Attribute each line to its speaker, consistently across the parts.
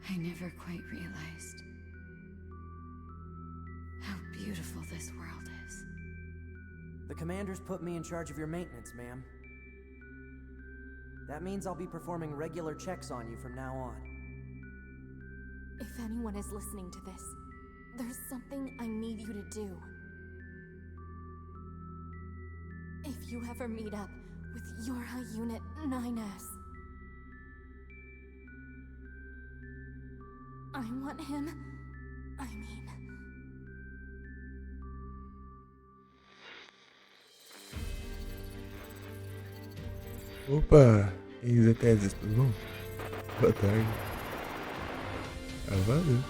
Speaker 1: I never quite realized how beautiful this world is.
Speaker 2: The commander's put me in charge of your maintenance, ma'am. That means I'll be performing regular checks on you from now on.
Speaker 3: If anyone is listening to this, there's something I need you to do. If you ever meet up with Yorha Unit 9S, I want him...
Speaker 4: Opa! E aí, Zeteses, tudo bom? Boa tarde. Ah, valeu.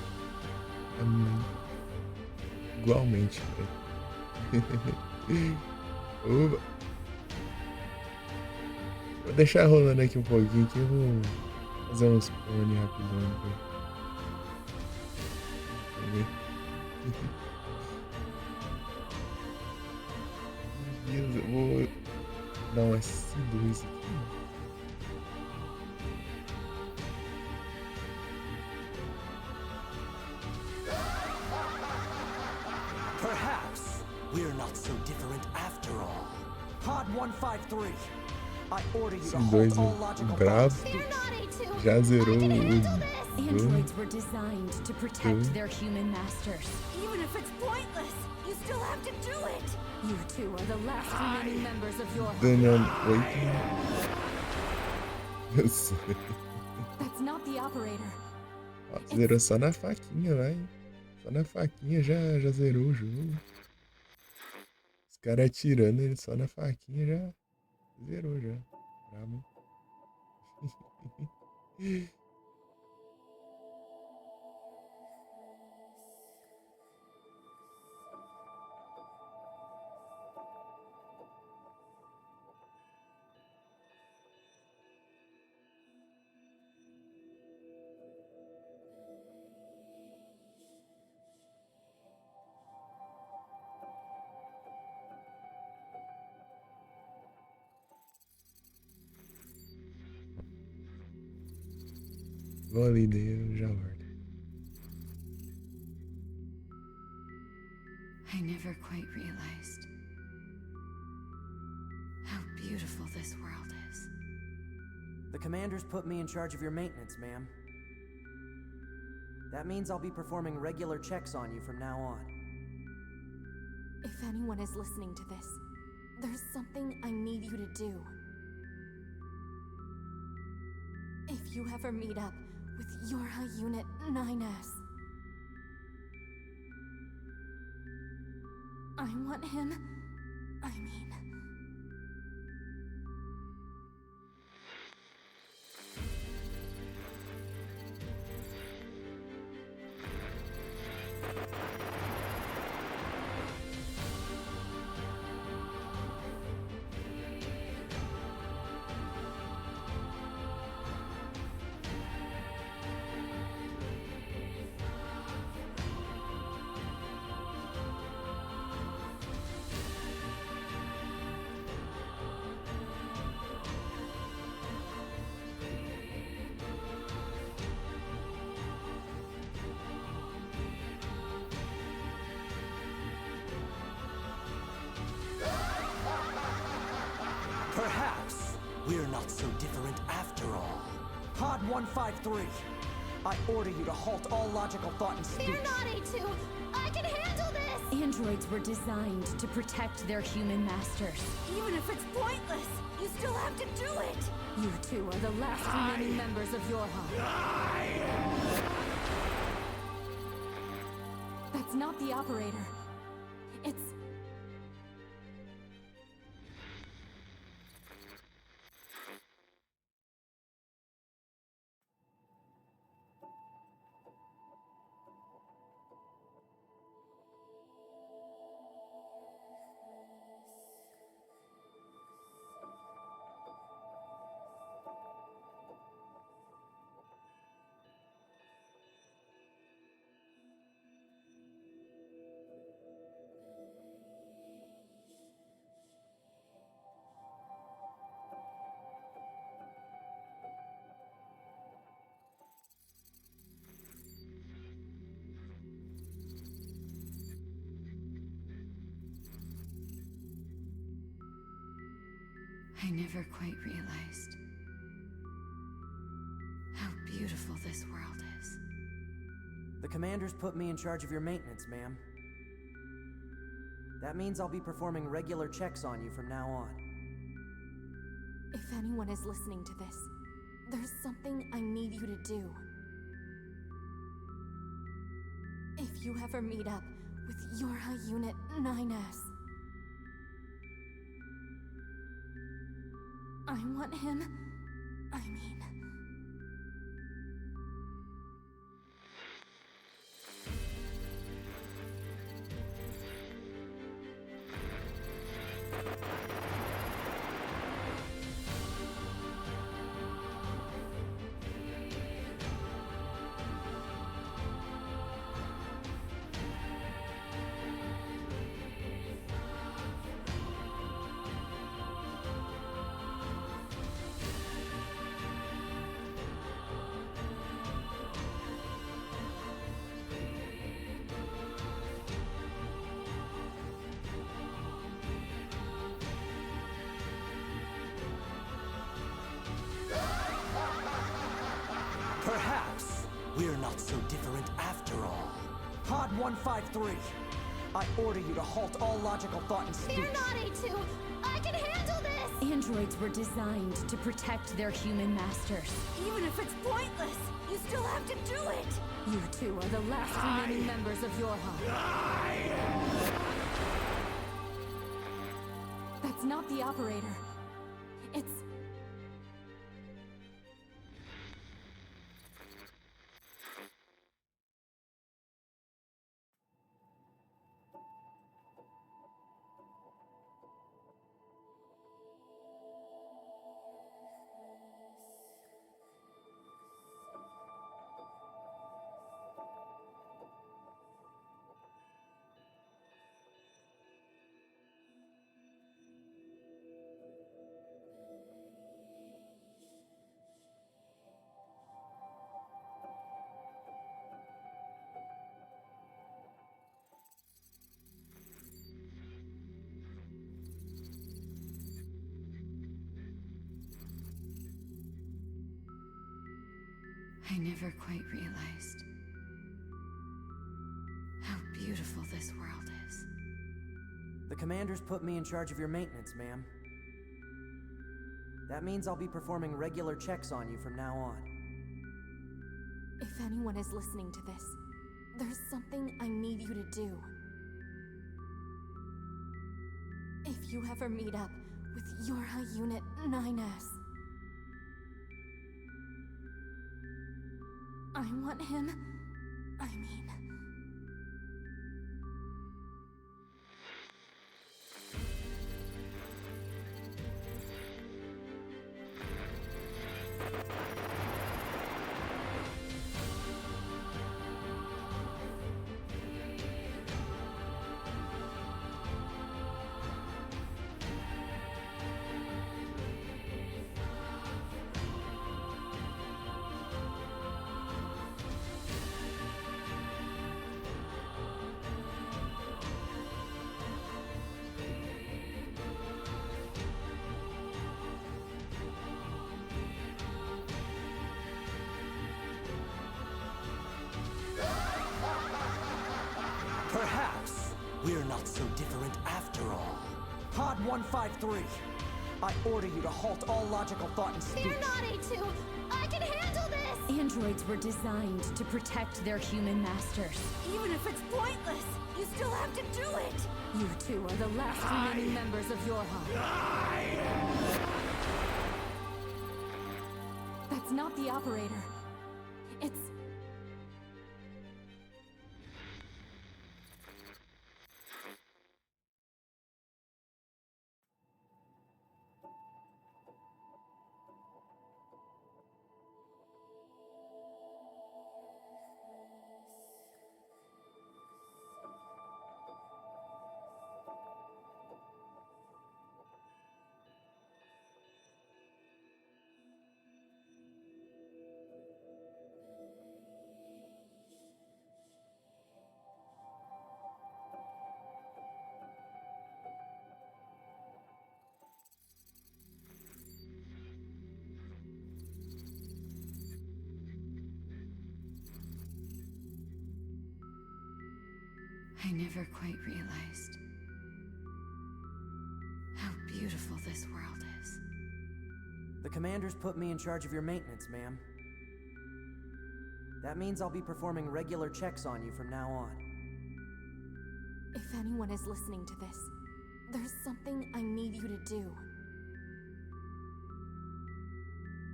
Speaker 4: Igualmente, velho. Opa! Vou deixar rolando aqui um pouquinho que eu vou fazer uns clones rapidão. Meu Deus, eu vou dar uma S2 aqui.
Speaker 2: Perhaps we're not so different after all. Pod 153, I order you to halt all logical thoughts.
Speaker 4: Já zerou o
Speaker 3: Androids were designed to protect their human masters. Even if it's pointless, you still have to do it! You two are the last remaining members of your
Speaker 4: Daniel 8. Eu sei.
Speaker 3: That's not the operator.
Speaker 4: Ó, zerou só na faquinha, vai. Só na faquinha já zerou o jogo. Os caras atirando ele só na faquinha já zerou já. Brabo. Vou ali, daí já volto.
Speaker 1: I never quite realized how beautiful this world is.
Speaker 2: The commander's put me in charge of your maintenance, ma'am. That means I'll be performing regular checks on you from now on.
Speaker 3: If anyone is listening to this, there's something I need you to do. If you ever meet up with Yorha Unit 9S, I want him...
Speaker 2: Perhaps we're not so different after all. Pod 153, I order you to halt all logical thought and speech.
Speaker 3: You're not A2! I can handle this! Androids were designed to protect their human masters. Even if it's pointless, you still have to do it! You two are the last remaining members of Yorha. That's not the operator. It's...
Speaker 1: I never quite realized how beautiful this world is.
Speaker 2: The commander's put me in charge of your maintenance, ma'am. That means I'll be performing regular checks on you from now on.
Speaker 3: If anyone is listening to this, there's something I need you to do. If you ever meet up with Yorha Unit 9S, I want him. I mean...
Speaker 2: Perhaps we're not so different after all. Pod 153, I order you to halt all logical thought and speech.
Speaker 3: Fear not, A2! I can handle this! Androids were designed to protect their human masters. Even if it's pointless, you still have to do it! You two are the last remaining members of Yorha. That's not the operator. It's...
Speaker 1: I never quite realized how beautiful this world is.
Speaker 2: The commander's put me in charge of your maintenance, ma'am. That means I'll be performing regular checks on you from now on.
Speaker 3: If anyone is listening to this, there's something I need you to do. If you ever meet up with Yorha Unit 9S, I want him. I mean...
Speaker 2: Perhaps we're not so different after all. Pod 153, I order you to halt all logical thought and speech.
Speaker 3: Fear not, A2! I can handle this! Androids were designed to protect their human masters. Even if it's pointless, you still have to do it! You two are the last remaining members of Yorha. That's not the operator. It's...
Speaker 1: I never quite realized how beautiful this world is.
Speaker 2: The Commander's put me in charge of your maintenance, ma'am. That means I'll be performing regular checks on you from now on.
Speaker 3: If anyone is listening to this, there's something I need you to do.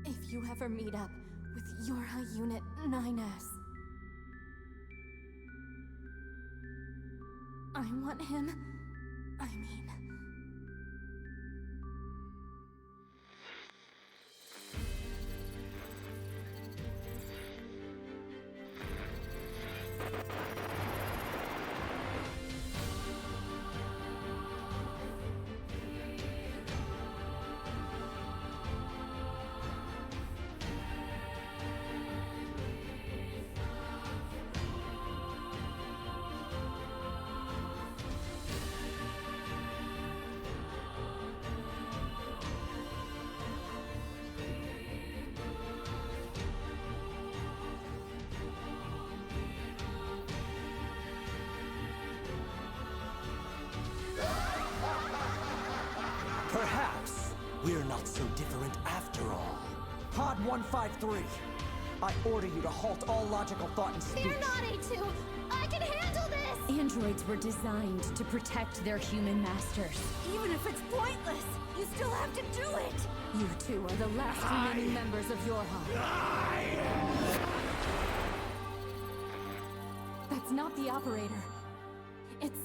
Speaker 3: If you ever meet up with Yorha Unit 9S, I want him. I mean...
Speaker 2: Perhaps we're not so different after all. Pod 153, I order you to halt all logical thought and speech.
Speaker 3: Fear not, A2! I can handle this! Androids were designed to protect their human masters. Even if it's pointless, you still have to do it! You two are the last remaining members of Yorha. That's not the operator. It's...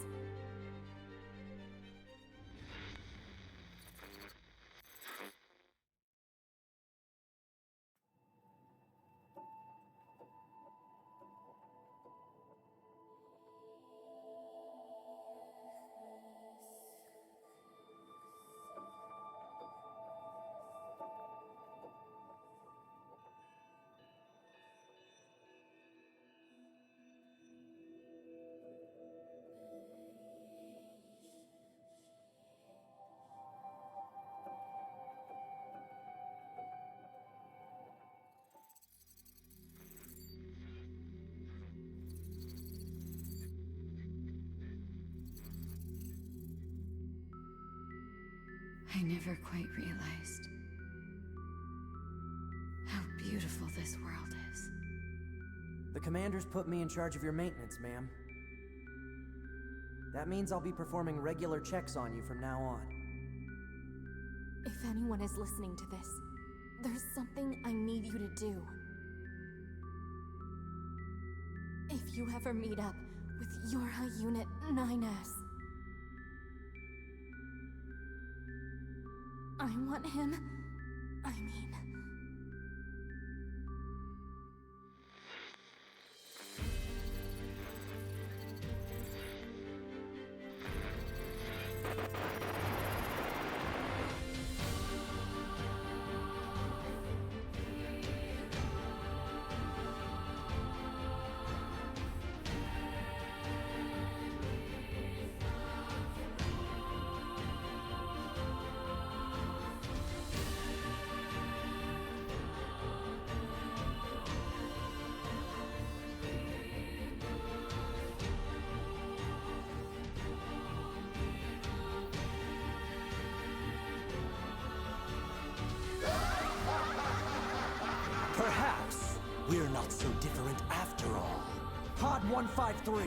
Speaker 1: I never quite realized how beautiful this world is.
Speaker 2: The Commander's put me in charge of your maintenance, ma'am. That means I'll be performing regular checks on you from now on.
Speaker 3: If anyone is listening to this, there's something I need you to do. If you ever meet up with Yorha Unit 9S, I want him. I mean...
Speaker 2: Perhaps we're not so different after all. Pod 153,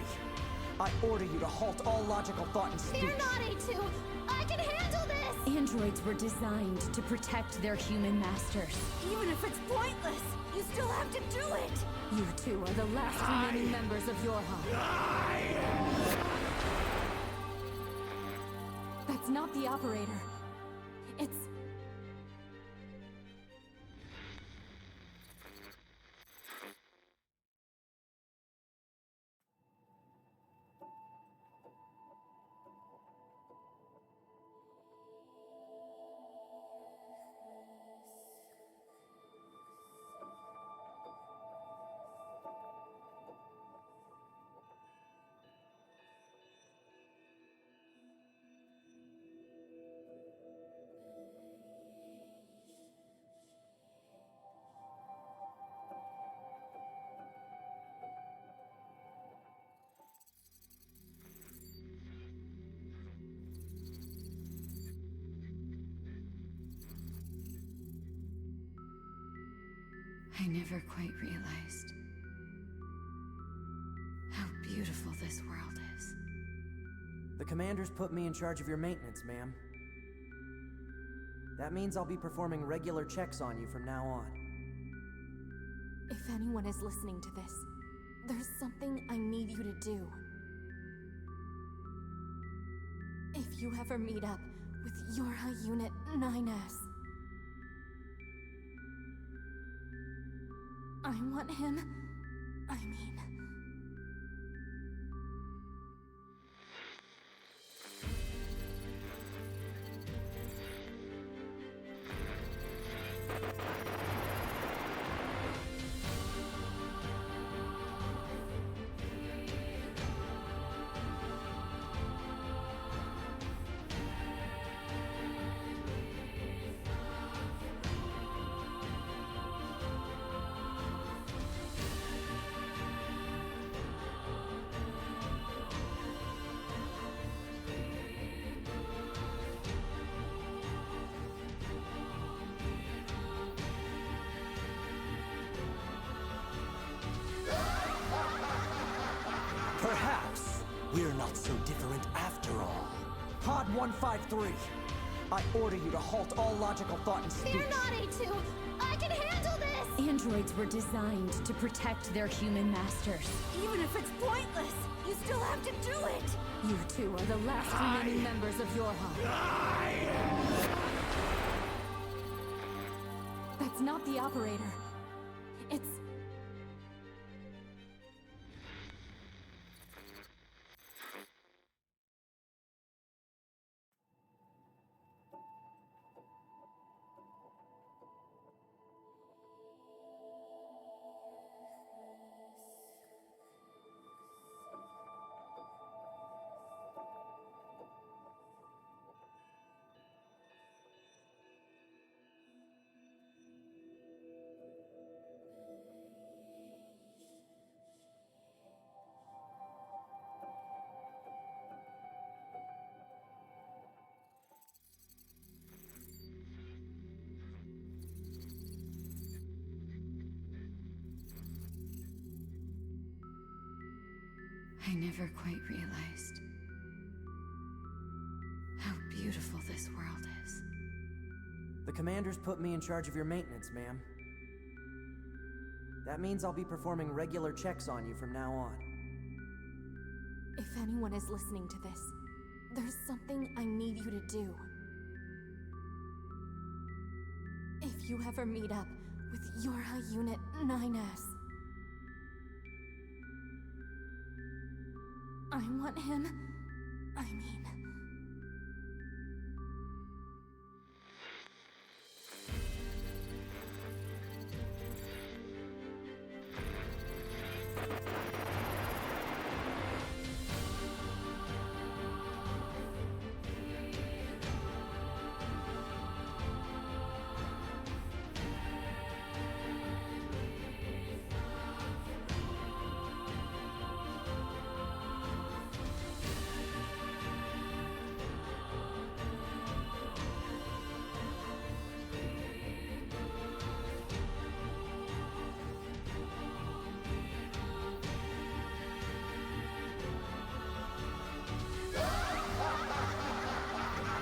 Speaker 2: I order you to halt all logical thought and speech.
Speaker 3: Fear not, A2! I can handle this! Androids were designed to protect their human masters. Even if it's pointless, you still have to do it! You two are the last remaining members of Yorha. That's not the operator. It's...
Speaker 1: I never quite realized how beautiful this world is.
Speaker 2: The commander's put me in charge of your maintenance, ma'am. That means I'll be performing regular checks on you from now on.
Speaker 3: If anyone is listening to this, there's something I need you to do. If you ever meet up with Yorha Unit 9S, I want him. I mean...
Speaker 2: Perhaps we're not so different after all. Pod 153, I order you to halt all logical thought and speech.
Speaker 3: Fear not, A2! I can handle this! Androids were designed to protect their human masters. Even if it's pointless, you still have to do it! You two are the last remaining members of Yorha. That's not the operator. It's...
Speaker 1: I never quite realized how beautiful this world is.
Speaker 2: The commander's put me in charge of your maintenance, ma'am. That means I'll be performing regular checks on you from now on.
Speaker 3: If anyone is listening to this, there's something I need you to do. If you ever meet up with Yorha Unit 9S, I want him. I mean...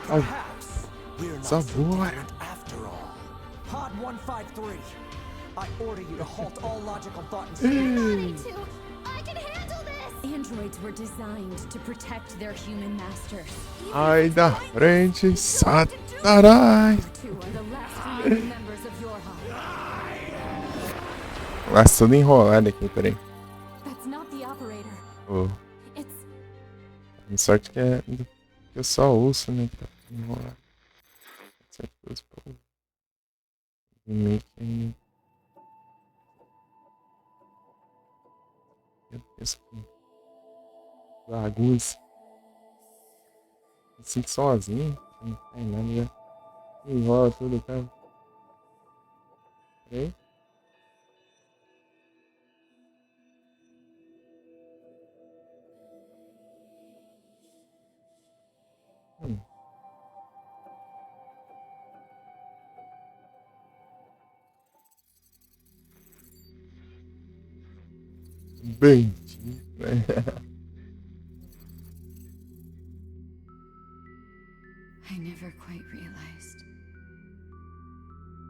Speaker 2: Perhaps we're not
Speaker 4: so
Speaker 2: so
Speaker 4: boy.
Speaker 2: different after all. Pod 153, I order you to halt all logical thought and speech.
Speaker 3: A2! I can handle this! Androids were designed to protect their human masters.
Speaker 4: Ai da frente, Satanás.
Speaker 3: You two are the last remaining members of Yorha.
Speaker 4: Nossa, tudo enrolado aqui, peraí.
Speaker 3: That's not the operator.
Speaker 4: Oh,
Speaker 3: It's...
Speaker 4: sorte que é que eu só ouço, né? Tá enrolado. Certo, os povos. Meio que... Meu Deus, que bagunça. Me sinto sozinho, não faz nada, já enrola tudo, cara. Peraí. Bentinho, né?
Speaker 1: I never quite realized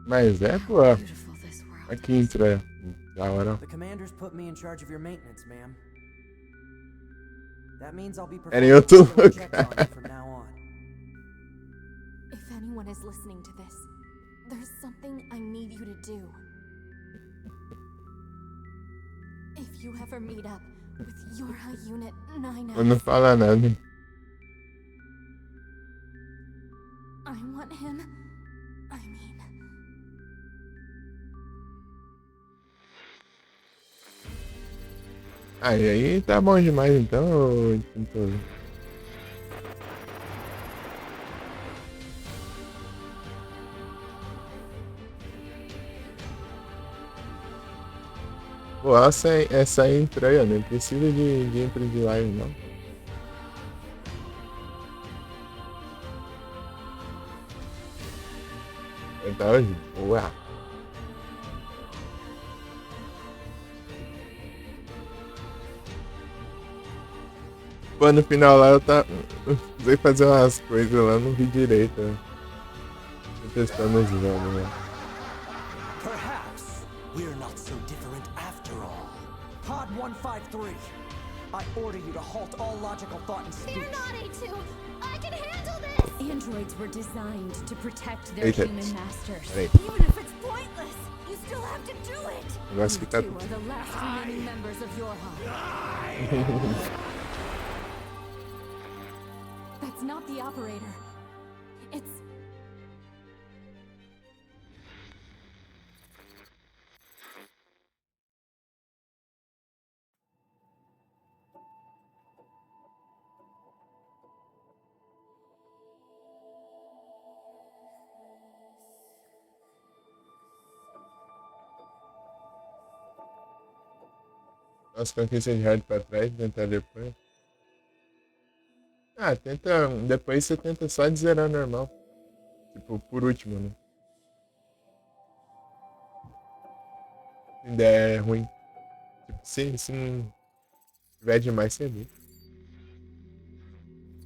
Speaker 4: Mas é,
Speaker 1: how
Speaker 4: pô.
Speaker 1: beautiful this world
Speaker 4: Aqui
Speaker 1: is.
Speaker 4: entra. Da hora.
Speaker 2: The commanders put me in charge of your maintenance, ma'am. That means I'll be
Speaker 4: Era em
Speaker 2: performing
Speaker 4: outro
Speaker 2: regular checks on you
Speaker 4: lugar.
Speaker 2: from now on.
Speaker 3: If anyone is listening to this, there's something I need you to do. If you ever meet up with your High Unit 9F,
Speaker 4: Eu não fala nada.
Speaker 3: I want him. I mean,
Speaker 4: Ah, e aí tá bom demais então, ô Tintoso. Pô, essa intro aí, ó, nem precisa de intro de live não. Então hoje, boa. Pô, no final lá eu precisei fazer umas coisas lá, não vi direito. Tô testando os jogos, né?
Speaker 2: Perhaps we're not so different after all. Pod 153, I order you to halt all logical thought and speech.
Speaker 3: fear not, A2. I can handle this. Androids were designed to protect their
Speaker 4: Eita.
Speaker 3: human masters.
Speaker 4: Peraí.
Speaker 3: Even if it's pointless, you still have to do it.
Speaker 4: Negócio que tá.
Speaker 3: You are the last remaining members of your hive. That's not the operator. It's...
Speaker 4: Nossa, conquista de hard pra trás, tentar depois. Ah, tenta. Depois você tenta só de zerar normal. Tipo, por último, né? Se der ruim. Tipo, se não tiver demais, você vê.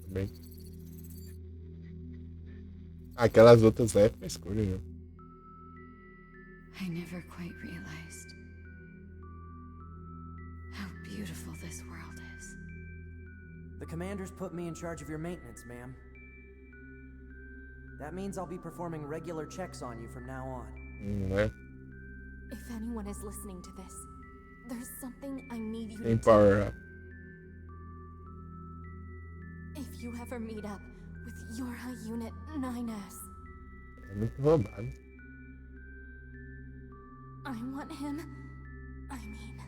Speaker 4: Também. Ah, aquelas outras lá é pra escolha, né?
Speaker 1: I never quite realized how beautiful this world is.
Speaker 2: The commanders put me in charge of your maintenance, ma'am. That means I'll be performing regular checks on you from now on.
Speaker 4: Né?
Speaker 3: If anyone is listening to this, there's something I need you to
Speaker 4: Tem
Speaker 3: do.
Speaker 4: power up.
Speaker 3: If you ever meet up with your High Unit 9S,
Speaker 4: É muito roubado.
Speaker 3: I want him. I mean,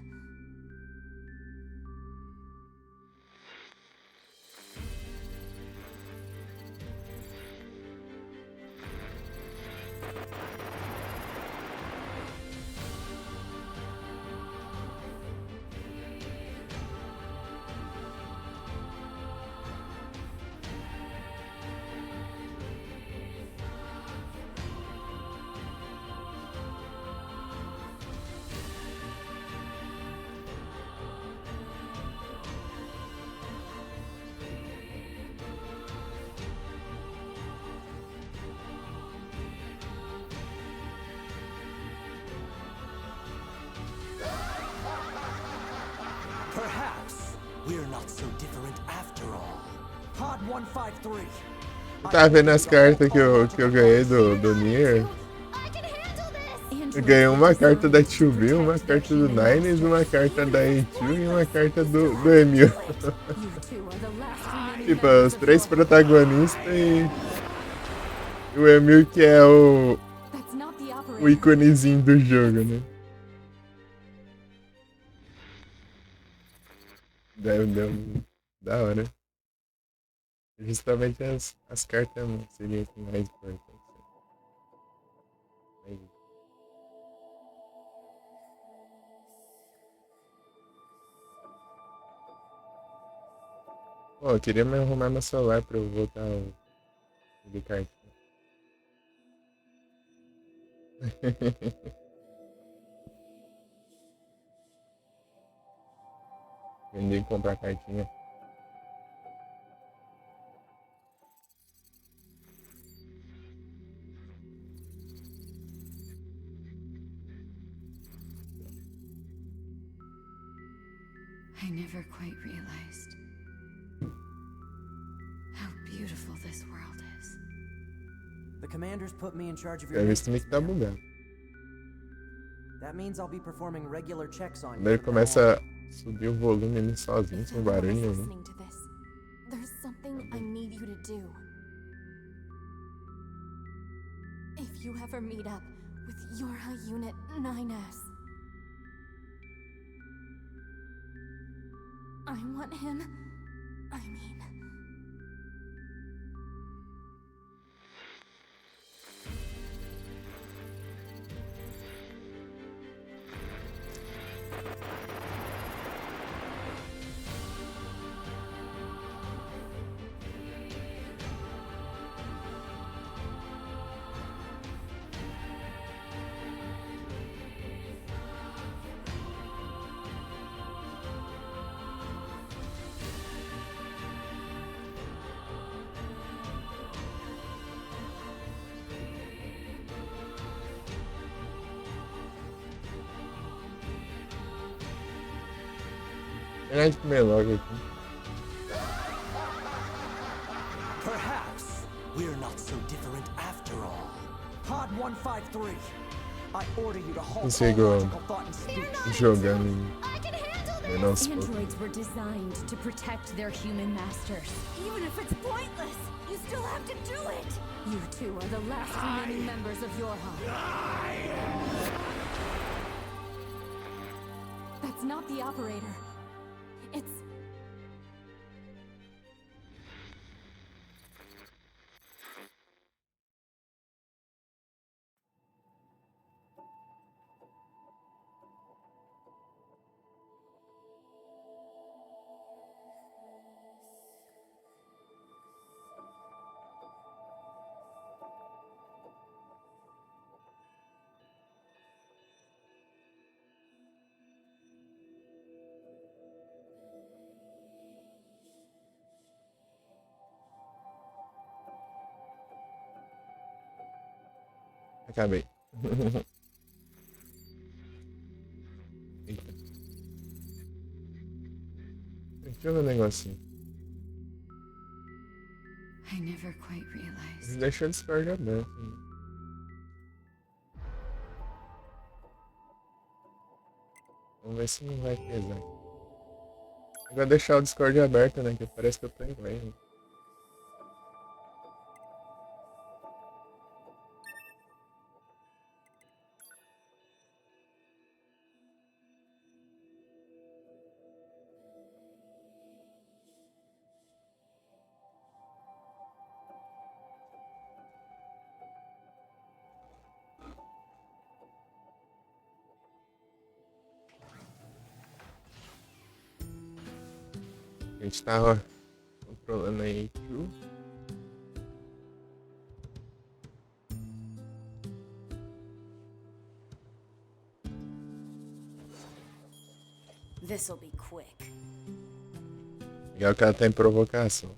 Speaker 2: Perhaps we're not so different after all. Pod 153.
Speaker 4: Eu tava vendo as cartas que eu ganhei do Nier.
Speaker 3: I can handle this.
Speaker 4: Eu
Speaker 3: Androids
Speaker 4: ganhei
Speaker 3: were
Speaker 4: uma carta da
Speaker 3: designed to
Speaker 4: 2B, uma
Speaker 3: protect their
Speaker 4: carta do
Speaker 3: human
Speaker 4: Nines,
Speaker 3: masters.
Speaker 4: uma carta da
Speaker 3: Even if it's
Speaker 4: A2 e uma
Speaker 3: pointless,
Speaker 4: carta
Speaker 3: you
Speaker 4: do
Speaker 3: still have
Speaker 4: Emil.
Speaker 3: to do it. You two are the last remaining
Speaker 4: Tipo,
Speaker 3: members
Speaker 4: os
Speaker 3: of
Speaker 4: três
Speaker 3: your
Speaker 4: protagonistas e o Emil que é
Speaker 3: hive. That's not the
Speaker 4: o
Speaker 3: operator.
Speaker 4: íconezinho do jogo, né? Deu da hora. Justamente as cartas seriam o mais importante. Aí. Pô, eu queria me arrumar meu celular pra eu voltar ao de carta. Vender e comprar cartinha.
Speaker 1: I never quite realized how beautiful this world is.
Speaker 2: The commanders put me in charge of your
Speaker 4: Quero ver se também
Speaker 2: maintenance,
Speaker 4: que tá
Speaker 2: man.
Speaker 4: bugado.
Speaker 2: That means I'll be performing regular checks on
Speaker 4: Quando
Speaker 2: you
Speaker 4: ele
Speaker 2: from now on.
Speaker 4: começa a subir o volume ele sozinho,
Speaker 3: If
Speaker 4: sem
Speaker 3: everyone
Speaker 4: barulho
Speaker 3: is
Speaker 4: nenhum.
Speaker 3: listening to this, there's something I need you to do. If you ever meet up with Yorha Unit 9S, I want him. I mean,
Speaker 4: Terminar de comer logo aqui.
Speaker 2: Perhaps we're not so different after all. Pod 153, I order you to halt all
Speaker 4: Consigo
Speaker 2: logical thought and speech.
Speaker 4: jogando em
Speaker 3: I can handle this!
Speaker 4: menor pouco.
Speaker 3: Androids were designed to protect their human masters. Even if it's pointless, you still have to do it! You two are the last remaining members of Yorha. That's not the operator. It's...
Speaker 4: Acabei. Eita. Deixa eu ver um negocinho.
Speaker 1: I never quite realized
Speaker 4: Deixa o Discord aberto. Vamos ver se não vai pesar. Eu vou deixar o Discord aberto, né? Que parece que eu tô em live. A gente tá ó, controlando aí True.
Speaker 3: This'll be quick.
Speaker 4: Legal que ela tá em provocação.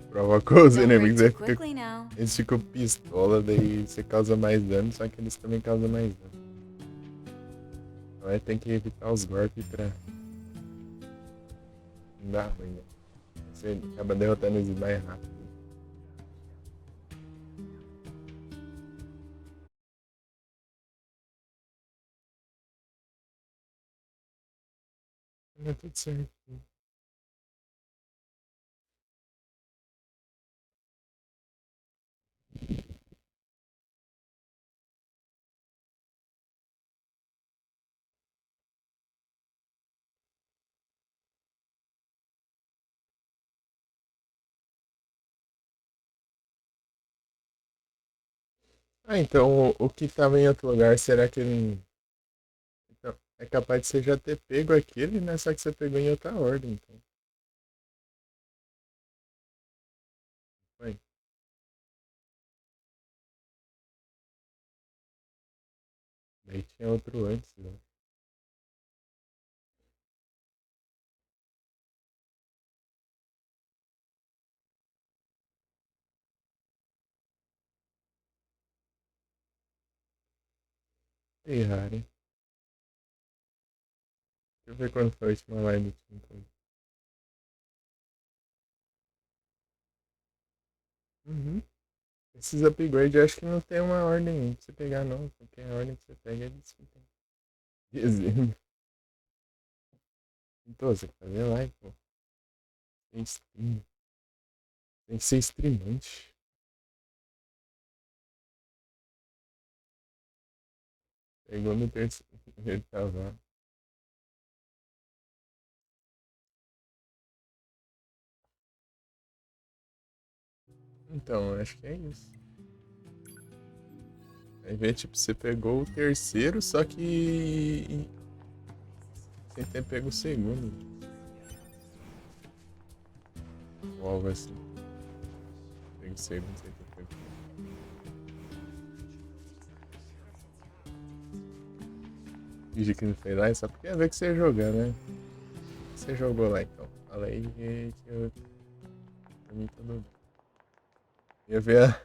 Speaker 4: Provocou os inimigos, aí
Speaker 3: now.
Speaker 4: eles ficam pistola, daí você causa mais dano, só que eles também causam mais dano. Então aí tem que evitar os golpes pra não dar ruim, né? Você acaba derrotando eles mais rápido. É tudo certo. Ah, então o que tava em outro lugar, será que ele. Então, é capaz de você já ter pego aquele, né? Só que você pegou em outra ordem, então. Foi. Daí tinha outro antes, né? Ferrari. Deixa eu ver quando foi a última live do time. Uhum. Esses upgrades eu acho que não tem uma ordem pra você pegar não, porque a ordem que você pega é de dezembro. Então você quer fazer live, pô. Tem stream. Tem que ser streamante. Pegou no terceiro cavalo. Então, acho que é isso. Aí vê, tipo, você pegou o terceiro, só que sem ter pego o segundo. Ou algo assim. Pego o segundo sem ter pego. Finge que não fez lá, só porque ia ver que você ia jogar, né? Você jogou lá então. Fala aí que eu. Pra mim tudo bem. Ia ver a.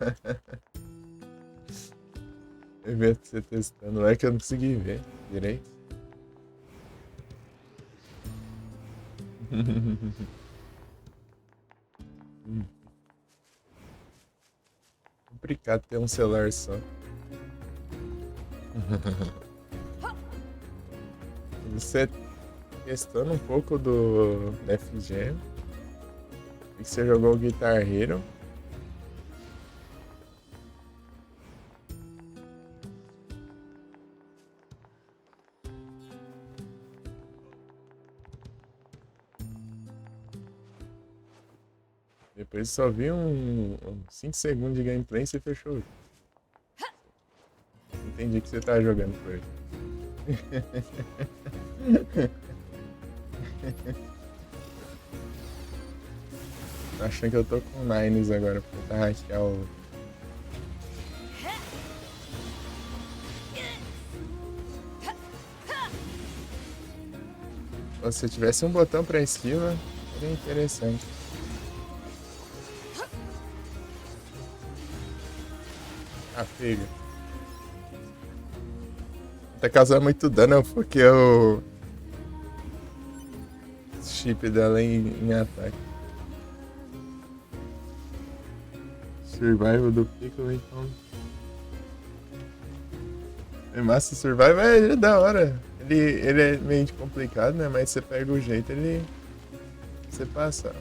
Speaker 4: Eu vi você testando lá que eu não consegui ver direito. Complicado ter um celular só. Você testando um pouco do FGM. E que você jogou o Guitar Hero. Depois só vi um 5 segundos de gameplay e você fechou. Entendi que você tá jogando com ele. Tô achando que eu tô com Nines agora pra tentar hackear o. Se tivesse um botão pra esquiva, seria interessante. Ah, filho. Tá causando muito dano porque o chip dela em ataque. Survival do Piccolo, então. É massa, Survival é da hora. Ele é meio complicado, né? Mas você pega o jeito, você passa.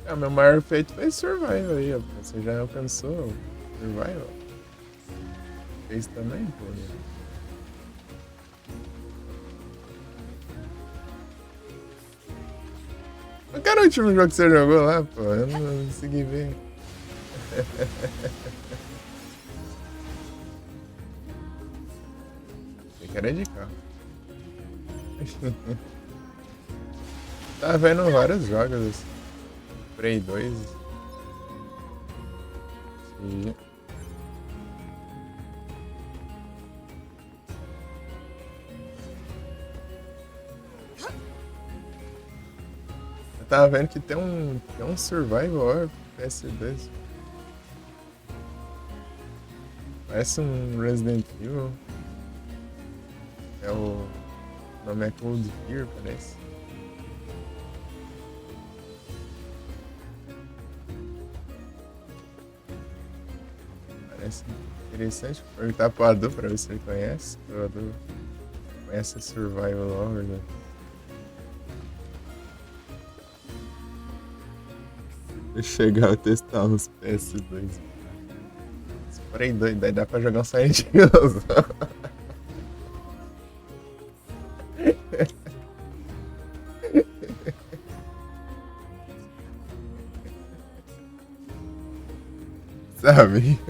Speaker 4: O meu maior feito foi Survival aí, ó. Você já alcançou o Survival? Fez também, pô, né? Qual era o último jogo que você jogou lá, pô? Eu não consegui ver. Eu quero é de carro. Tava vendo vários jogos assim. Prey 2. E... eu tava vendo que tem um Survival PS2. Parece um Resident Evil. O nome é Cold Fear, parece. Parece interessante. Vou perguntar pro Adu pra ver se ele conhece. O Adu conhece Survival Horror, né? Deixa eu chegar a testar uns PS2. Se forem doido, daí dá pra jogar um Silent Hill. Sabe?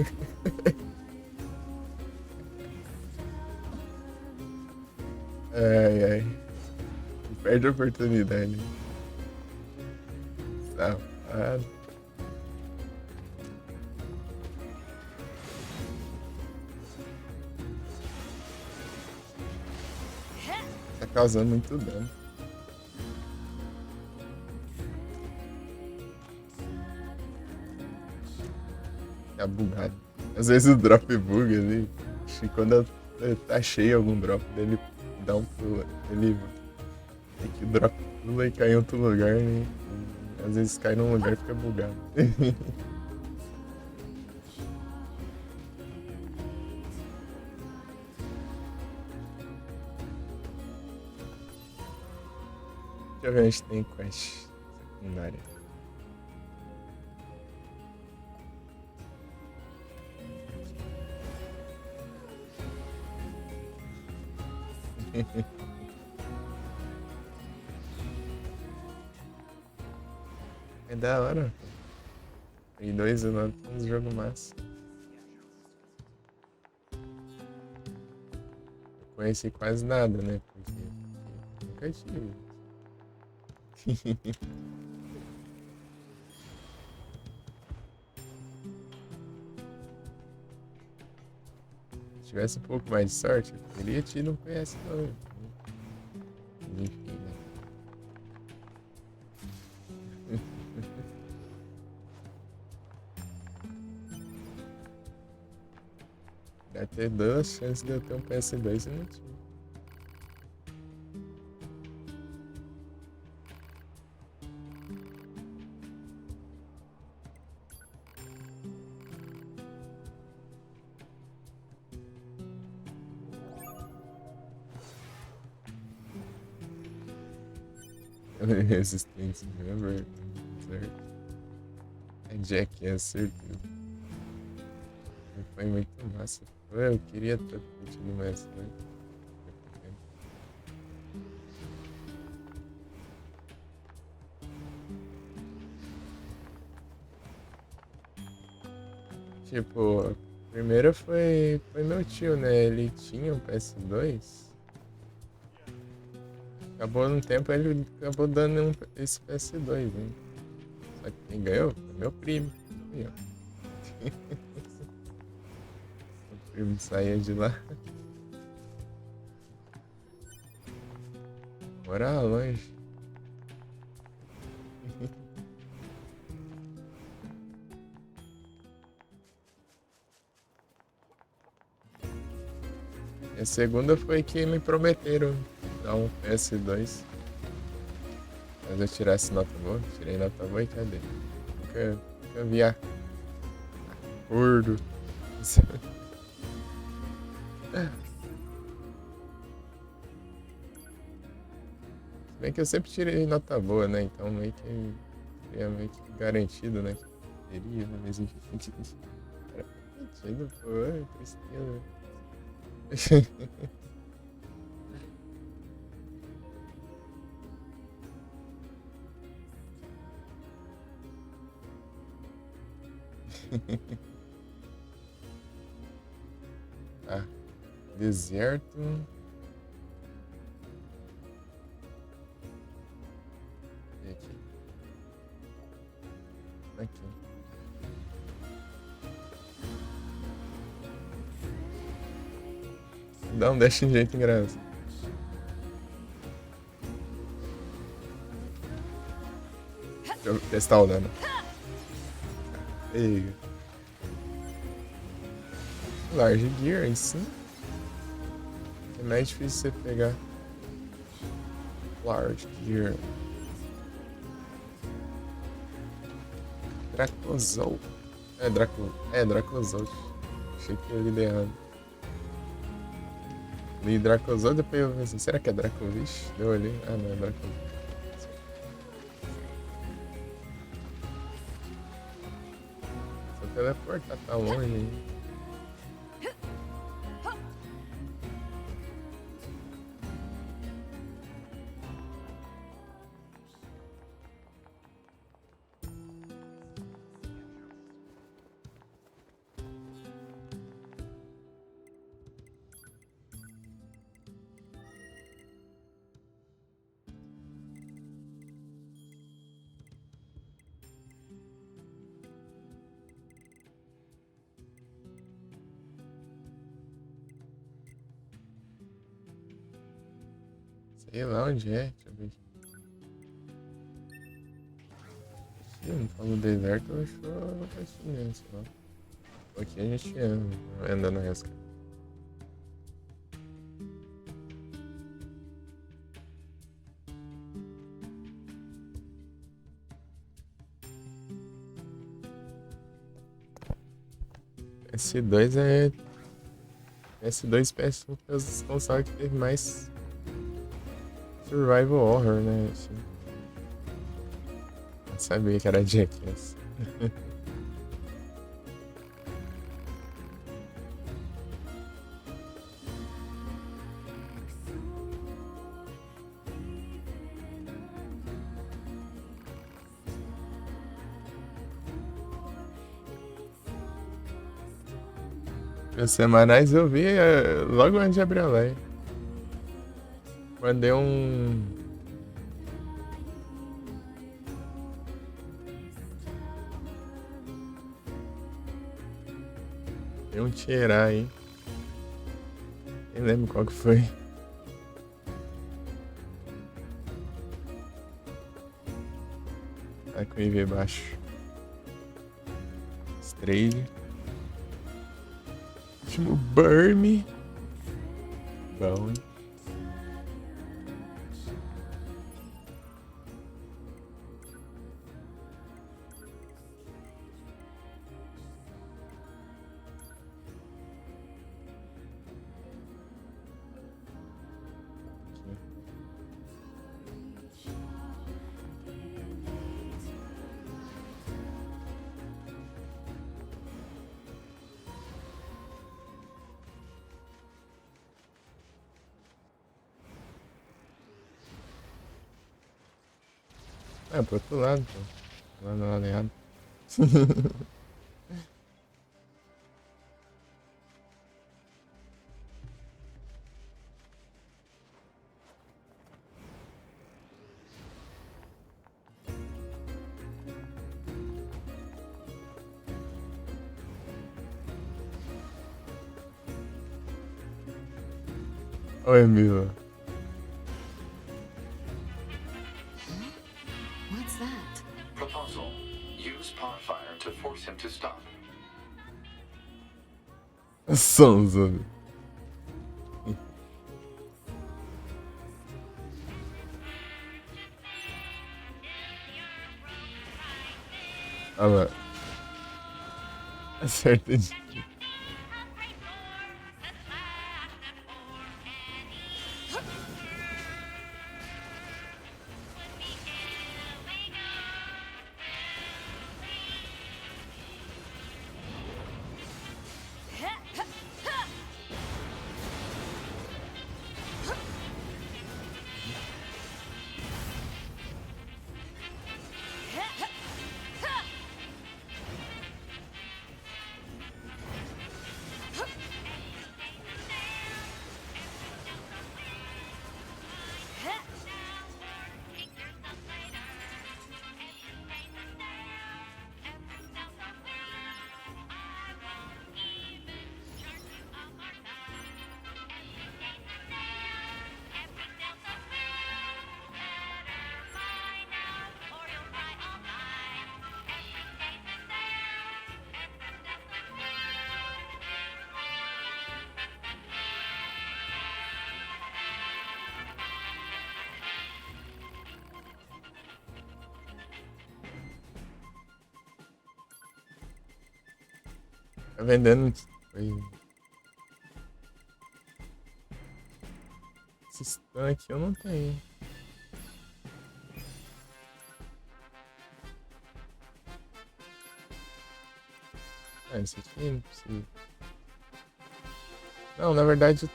Speaker 4: Ai, ai. Perde a oportunidade. Safado. Tá causando muito dano. Tá bugado. Às vezes o drop bug ali. Acho que quando tá cheio algum drop, ele dá um pulo. Ele tem que o drop pula e cai em outro lugar. E às vezes cai num lugar e fica bugado. Deixa eu ver onde tem quest secundária. É da hora. E 2 anos tem uns jogos massa. Eu conheci quase nada, né? Porque nunca tive. Se tivesse um pouco mais de sorte, eu teria tido um PS2. Enfim, né? Deve ter 2 chances de eu ter um PS2 e não tive. Resistência, remember? Certo. É Jack, é certeza. Foi muito massa. Eu queria ter tido mais, né? Tipo, a primeira foi meu tio, né? Ele tinha um PS2. Acabou no tempo, ele acabou dando esse PS2, né? Só que quem ganhou foi meu primo. Aí, ó. O primo saía de lá. Morava longe. E a segunda foi que me prometeram dar um PS2. Mas eu tirasse nota boa, tirei nota boa e cadê? Nunca vi acordo. Se bem que eu sempre tirei nota boa, né? Então meio que seria meio que garantido, né? Que teria, né? Mas enfim. Era garantido, pô, tristeza. Ah, deserto. E aqui. Aqui. Dá um dash de jeito engraçado. Deixa eu testar o dano. Ei. Large Gear em si. É mais difícil você pegar. Large Gear. Dracozol. É Dracozol. Achei que eu li errado. Li Dracozol, depois eu pensei, será que é Dracovish? Deu ali. Ah, não, é Dracovish. Só teleportar tá longe, hein? Sei lá onde é, deixa eu ver aqui. Ih, não falo deserto, eu acho que é assim mesmo, sei lá. Aqui a gente anda no resgate. S2 é. S2 e PS1 foi os consoles que teve mais survival horror, né? Assim. Eu sabia que era Jackass. Os semanais eu vi logo antes de abrir a live. Mandei um. Dei um tirar aí. Nem lembro qual que foi. Tá com o IV baixo. Strade. Último Burmy. Bom. É, pro outro lado, pô. Lá no lado errado. Oi, Mila.
Speaker 1: What's that?
Speaker 5: Proposal. Use pot fire to force him to stop.
Speaker 4: Sonza. Olha lá. Acerta de. Tá vendendo. Esse stun aqui eu não tenho. Ah, esse aqui não precisa. Não, na verdade.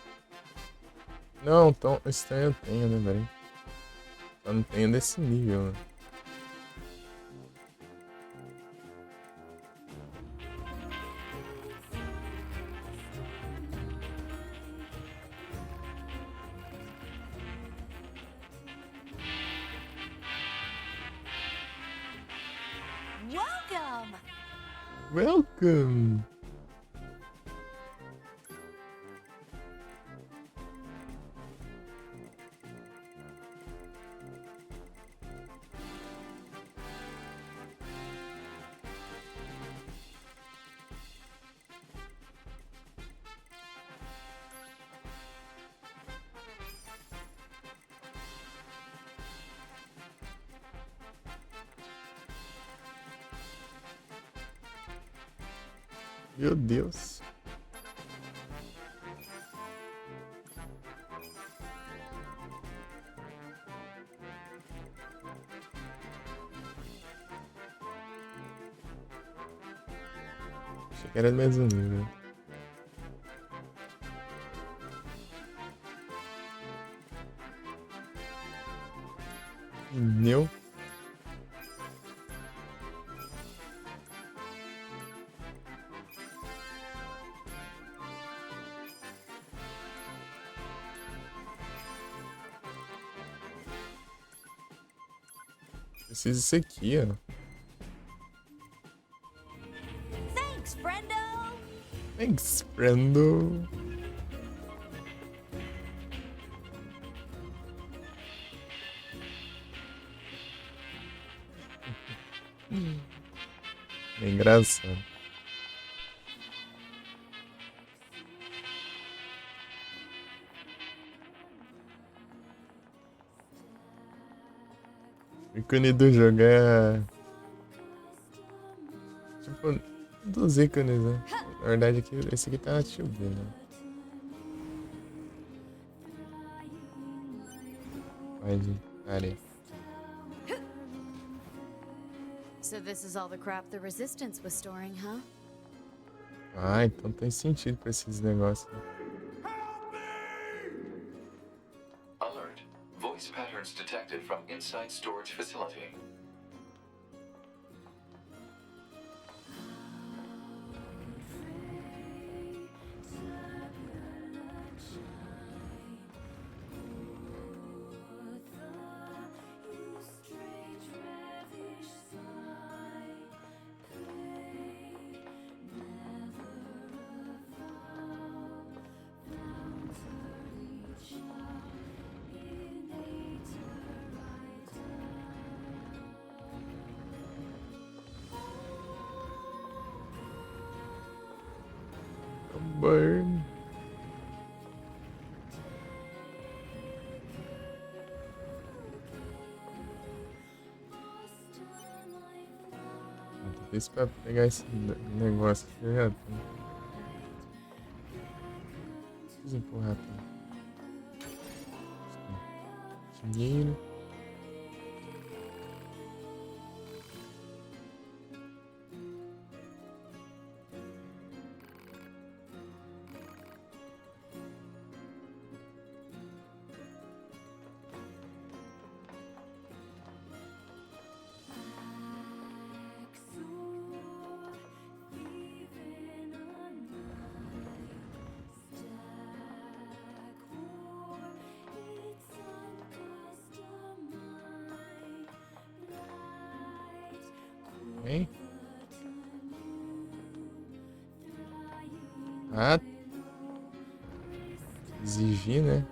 Speaker 4: Não, então, stun eu tenho, né, velho? Só não tenho desse nível, né? Welcome! Meu Deus. Achei que era do mesmo nível. Pneu. Preciso disso aqui, ó.
Speaker 3: Thanks, friendo!
Speaker 4: Thanks, friendo. É engraçado. O ícone do jogo é... tipo, dos ícones, né? Na verdade, aqui, esse aqui tá chovendo. Pode, pare.
Speaker 1: So this is all the crap the Resistance was storing, huh?
Speaker 4: Ah, então tem sentido pra esses negócios.
Speaker 5: Alert. Voice patterns detected from inside storage facility.
Speaker 4: Burn. Isso pra pegar esse negócio aqui, já tem. Preciso empurrar tudo. Dinheiro. Hein? Ah, exigir, né?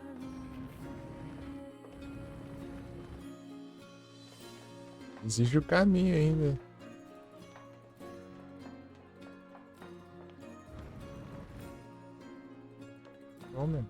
Speaker 4: Exige o caminho ainda. Toma.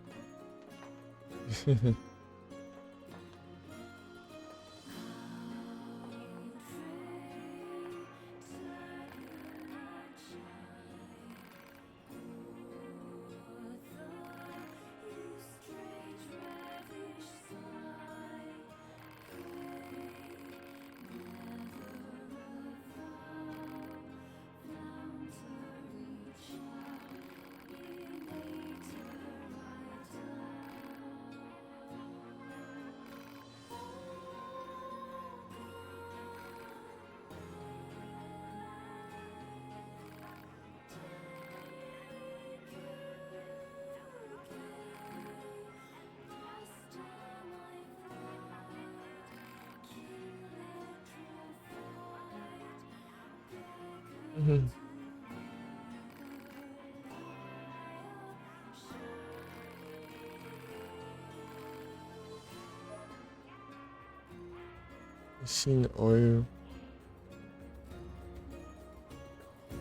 Speaker 4: Machine Oil.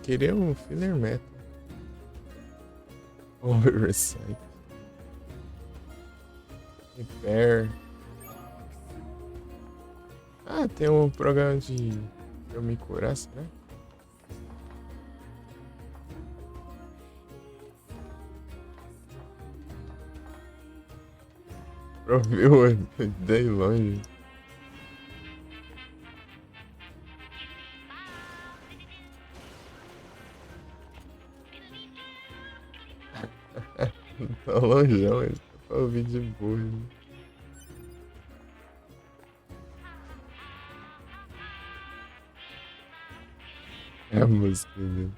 Speaker 4: Queria um filler metal. Oversight. Repair. Ah, tem um programa de eu me curar, será? Pra ver o daí longe. Tá longeão, ele tá pra ouvir de boa. Né? É a música dele.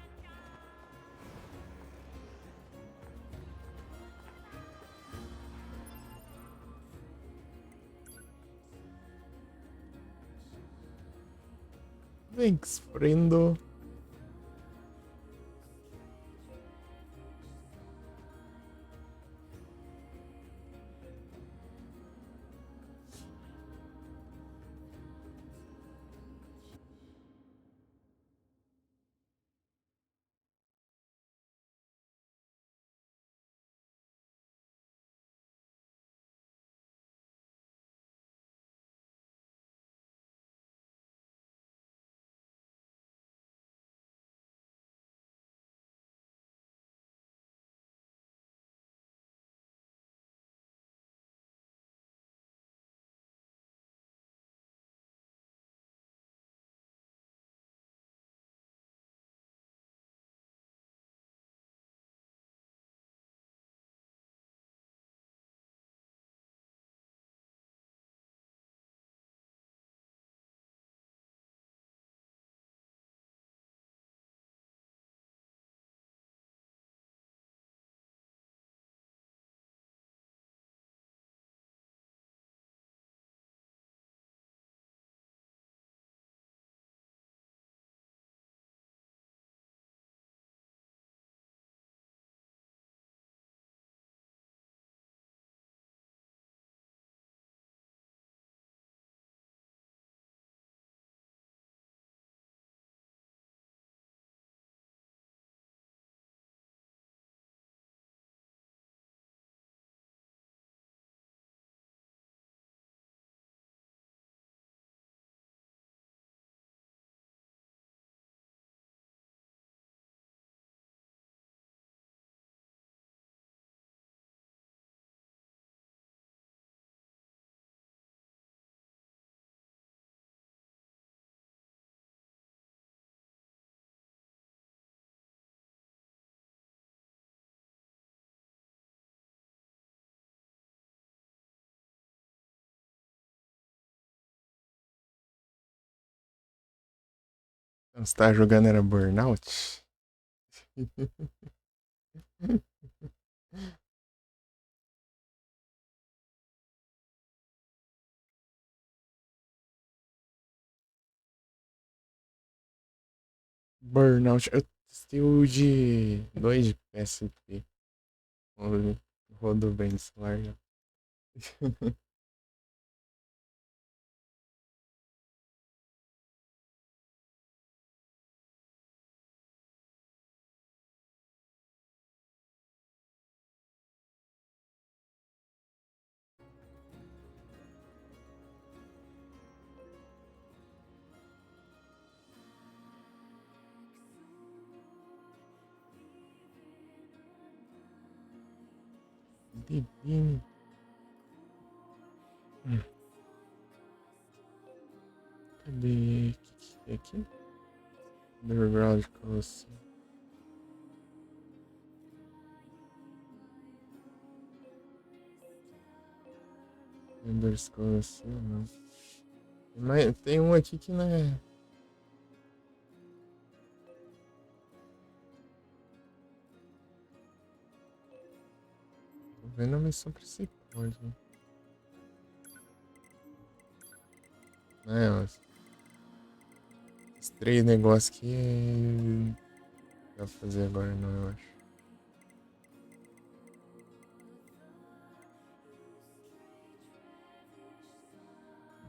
Speaker 4: Thanks, friendo. Você tava jogando era Burnout? Burnout. Eu testei o de 2 de PSP. Rodou bem no celular. Já. Bebinho. Cadê? O que é aqui? Underground Colosseum. Underground Colosseum, não. Mas tem um aqui que não é. Tô vendo a missão principal aqui. Não, esses 3 negócios aqui não dá pra fazer agora não, eu acho.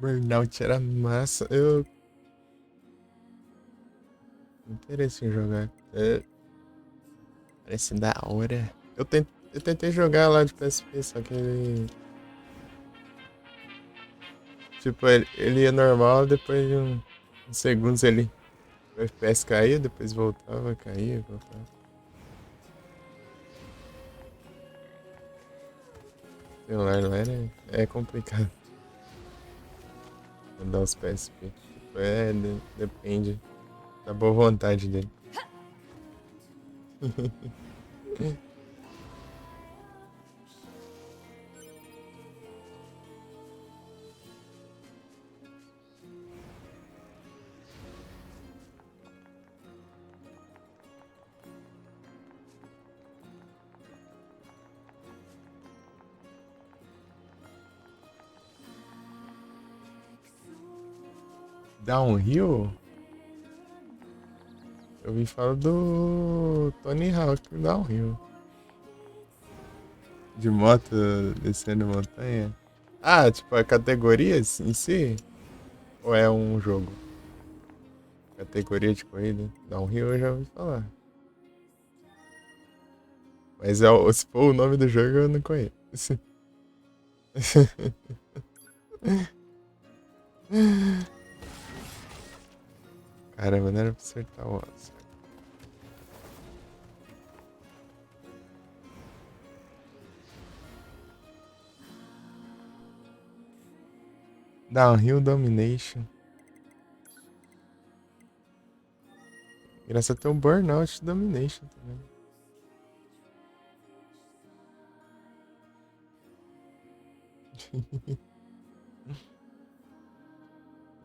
Speaker 4: Burnout era massa. Eu não interesse em jogar. Parece da hora. Eu tentei jogar lá de PSP, só que ele. Tipo, ele ia normal, depois de uns segundos ele. O FPS caía, depois voltava, caía, voltava. celular lá é complicado. Mandar os PSP. Tipo, depende da boa vontade dele. Downhill? Eu ouvi falar do Tony Hawk Downhill. De moto descendo montanha. Ah, tipo, a categoria em si? Ou é um jogo? Categoria de corrida? Downhill eu já ouvi falar. Mas se for o nome do jogo eu não conheço. Caramba, não era pra acertar o Oscar. Downhill Domination. Graças a ter um Burnout Domination também.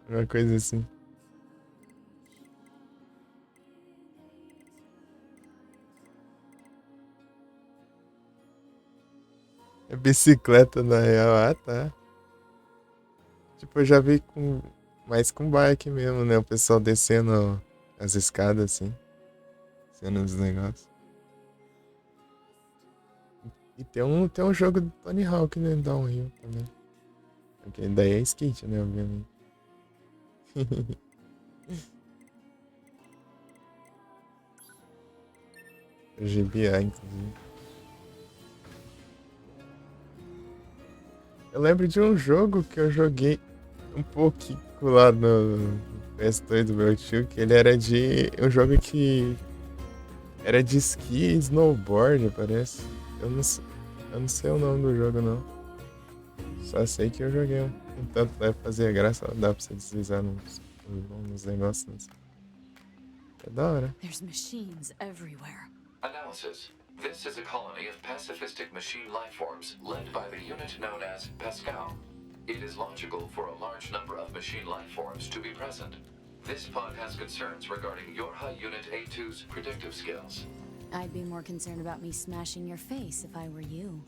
Speaker 4: Uma coisa assim. É bicicleta na real, ah tá. Tipo, eu já vi mais com bike mesmo, né? O pessoal descendo as escadas assim. Descendo os negócios. E tem um jogo do Tony Hawk, né? Downhill também. Porque daí é skate, né? Obviamente. O GBA, inclusive. Eu lembro de um jogo que eu joguei um pouquinho lá no PS2 do meu tio, que ele era de um jogo que era de esqui e snowboard, parece. Eu não sei o nome do jogo, não. Só sei que eu joguei um tanto, deve fazer graça, dá pra você deslizar nos negócios. É da hora.
Speaker 1: There's machines everywhere.
Speaker 5: Analysis. This is a colony of pacifistic machine lifeforms led by the unit known as Pascal. It is logical for a large number of machine lifeforms to be present. This pod has concerns regarding Yorha Unit A2's predictive skills.
Speaker 1: I'd be more concerned about me smashing your face if I were you.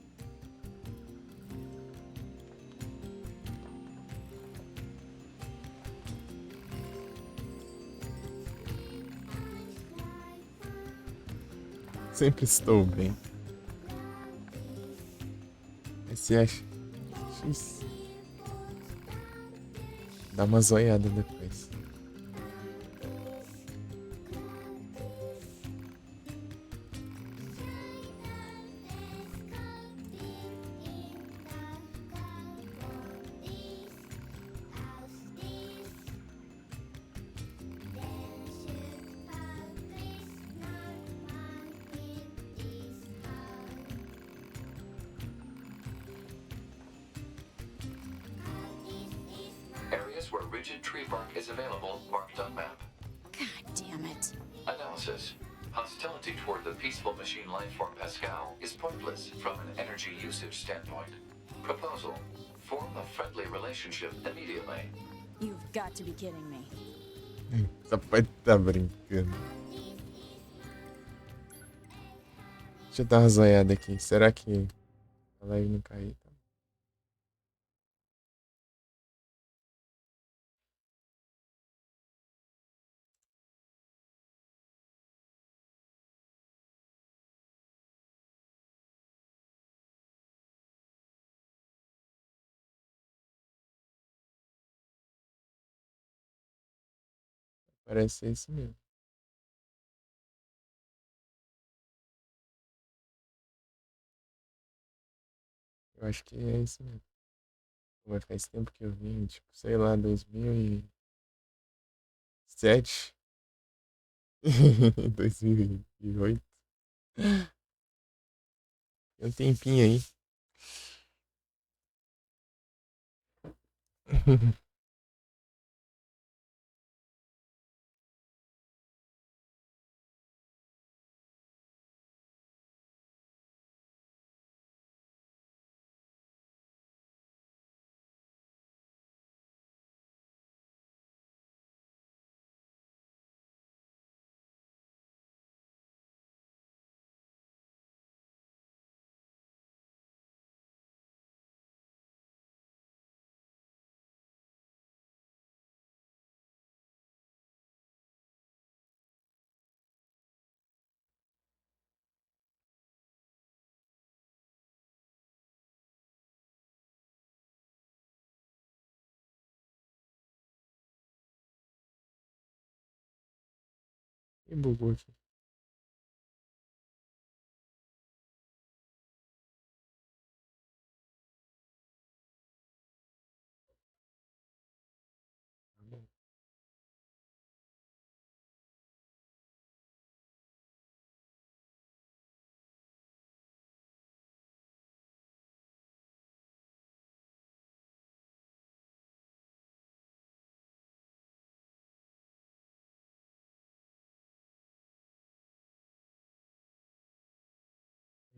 Speaker 4: Sempre estou bem. Esse é X. Dá uma zoiada depois.
Speaker 5: Areas where rigid tree bark is available marked on map.
Speaker 1: God damn it.
Speaker 5: Analysis. Hostility toward the peaceful machine lifeform Pascal is pointless from an energy usage standpoint. Proposal. Form a friendly relationship immediately.
Speaker 1: You've got to be kidding me.
Speaker 4: Só pode estar brincando. Deixa eu dar uma zoiada aqui. Será que a live não caiu? Parece ser isso mesmo. Eu acho que é isso mesmo. Mas faz tempo que eu vi, tipo, sei lá, 2007. 2008. Tem um tempinho aí. E bugou aqui. Tá bom.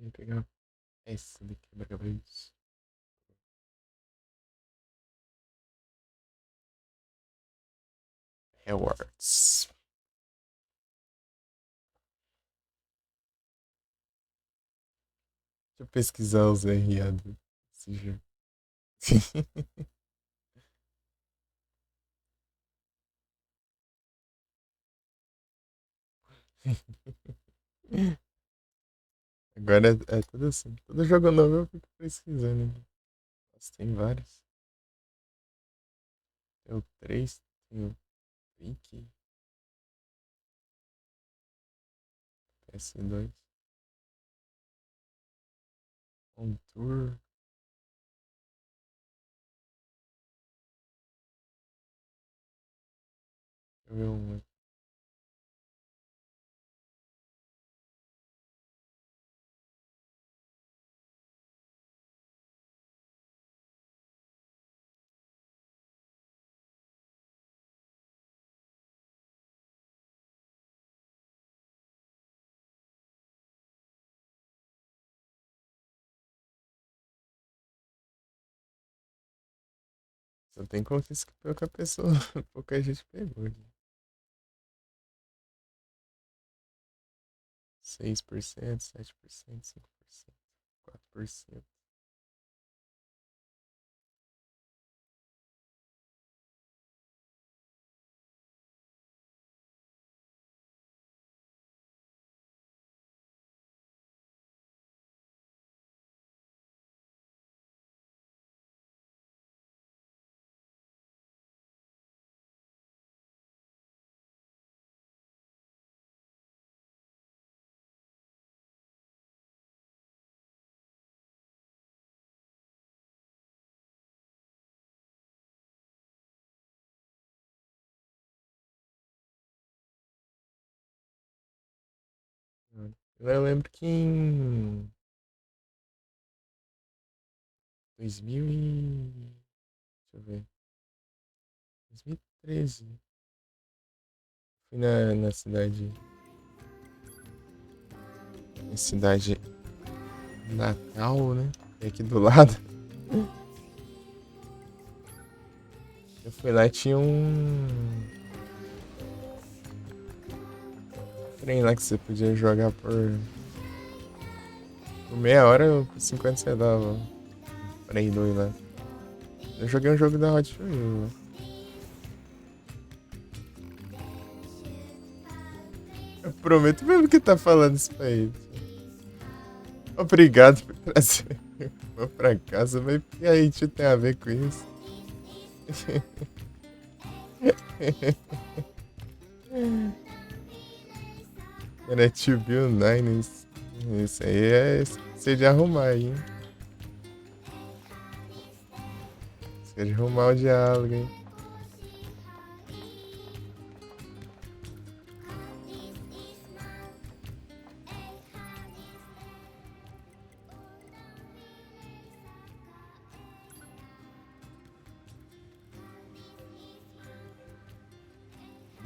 Speaker 4: Vou pegar essa de quebra-cabeça. Rewards. Deixa eu pesquisar os RA desse jogo. Agora é tudo assim. Todo jogo novo eu fico pesquisando aqui. Nossa, tem vários. Tem o 3, tem o Wiki, PS2, On Tour. Deixa eu ver um aqui. Só tem conquista que pouca pessoa, pouca gente pegou aqui. 6%, 7%, 5%, 4%. Eu lembro que em 2000 e... Deixa eu ver. 2013. Fui na cidade... Na cidade natal, né? É aqui do lado. Eu fui lá e tinha um... trem lá que você podia jogar por meia hora, por 50 você dava. Play 2 lá. Eu joguei um jogo da Hot Wheels. Eu prometo mesmo que tá falando isso pra ele. Obrigado por trazer eu pra casa, mas e aí, isso tem a ver com isso? Era To Bill 9. Isso aí é você de arrumar aí, hein? Você de arrumar o diálogo, hein?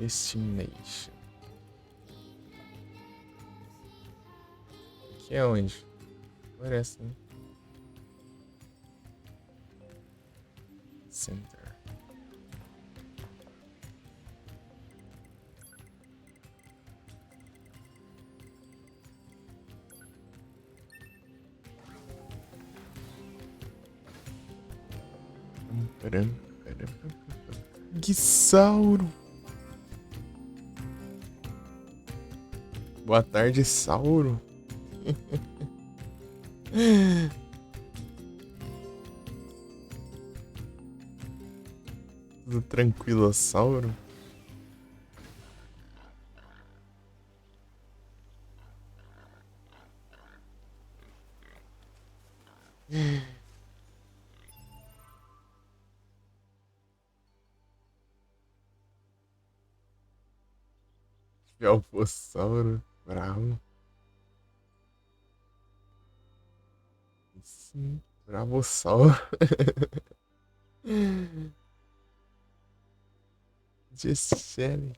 Speaker 4: Destination. Aqui é onde? Parece, né? Center. Guisauro. Boa tarde, Sauro. Tudo tranquilo, Sauro? Velpossauro, bravo. Sim, Bravossauro. Just Shelly.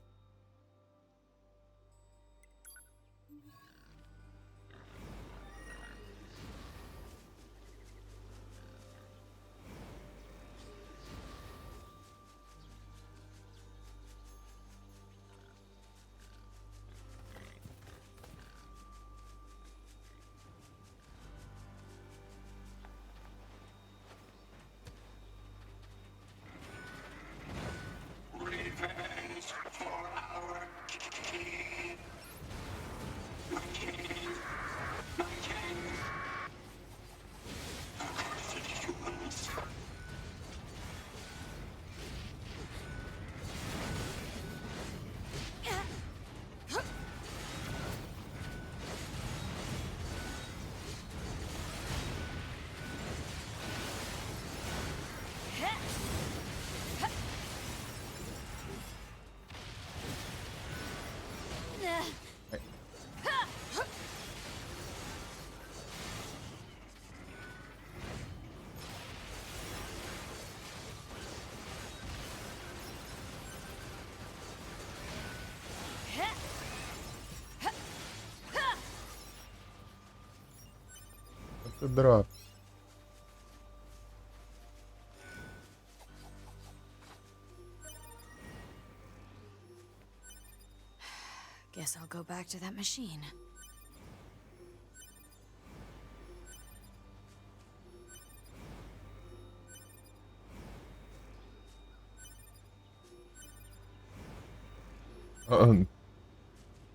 Speaker 4: Quanto drop?
Speaker 1: Guess I'll go back to that machine.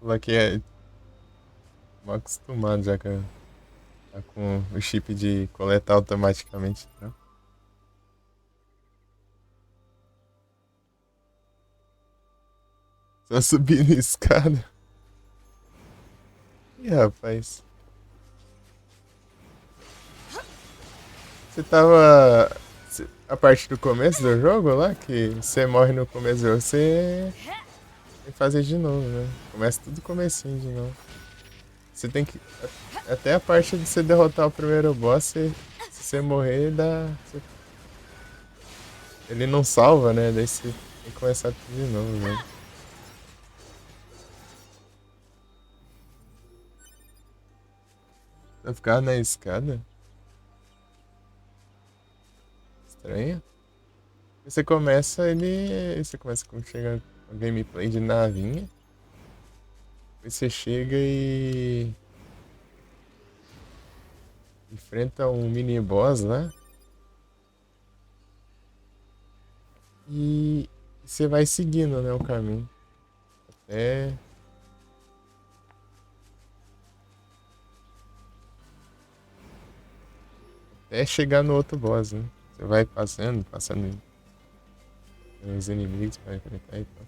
Speaker 4: Ela que é mal acostumado já com o chip de coletar automaticamente, né? Só subindo escada. Ih, rapaz. Você tava... A parte do começo do jogo lá, que você morre no começo do jogo, você tem que fazer de novo, né? Começa tudo comecinho de novo. Você tem que... Até a parte de você derrotar o primeiro boss, se você morrer, ele não salva, né? Daí você tem que começar tudo de novo, né? Vai ficar na escada? Estranho. Você começa quando chega o gameplay de navinha. Aí você chega e enfrenta um mini boss lá. E você vai seguindo, né, o caminho. Até chegar no outro boss, né? Você vai passando os inimigos para enfrentar e tal.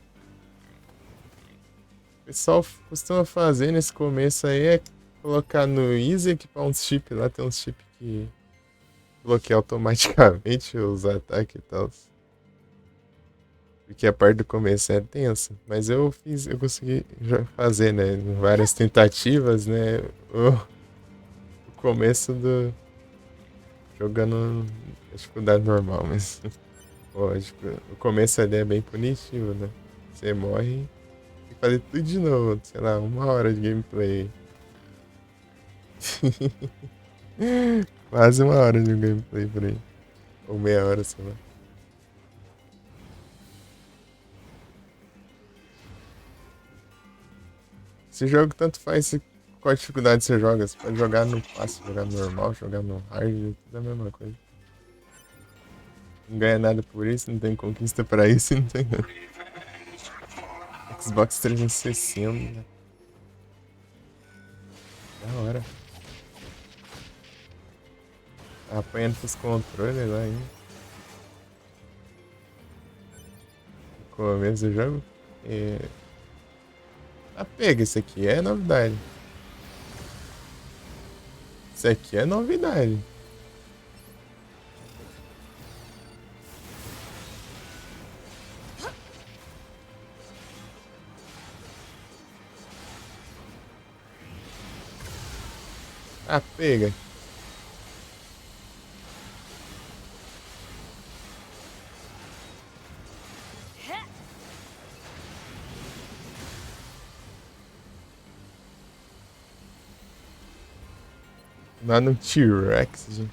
Speaker 4: O pessoal costuma fazer nesse começo aí é colocar no Easy, equipar uns chips lá, tem uns chips que bloqueia automaticamente os ataques e tal. Porque a parte do começo é tensa. Mas eu consegui fazer, né? Várias tentativas, né? O começo do. Jogando a dificuldade normal, mas. Lógico, o começo ali é bem punitivo, né? você morre, tem que fazer tudo de novo. Sei lá, 1 hora de gameplay. Quase 1 hora de gameplay por aí. Ou meia hora, sei lá. Esse jogo tanto faz qual dificuldade você joga. Você pode jogar no fácil, jogar no normal, jogar no hard, tudo é a mesma coisa. Não ganha nada por isso, não tem conquista pra isso, não tem nada. Xbox 360. Da hora. Tá apanhando pros controles lá ainda. No começo do jogo. Pega, isso aqui é novidade. Isso aqui é novidade. Pega. Lá no T-Rex, gente.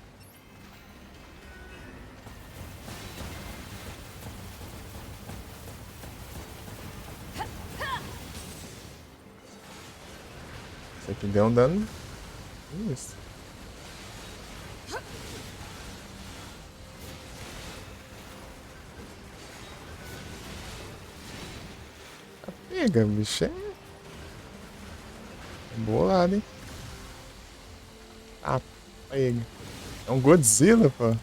Speaker 4: Isso aqui deu um dano. Isso. Pega, bicho. É bolado, hein? Pega. É um Godzilla, pô.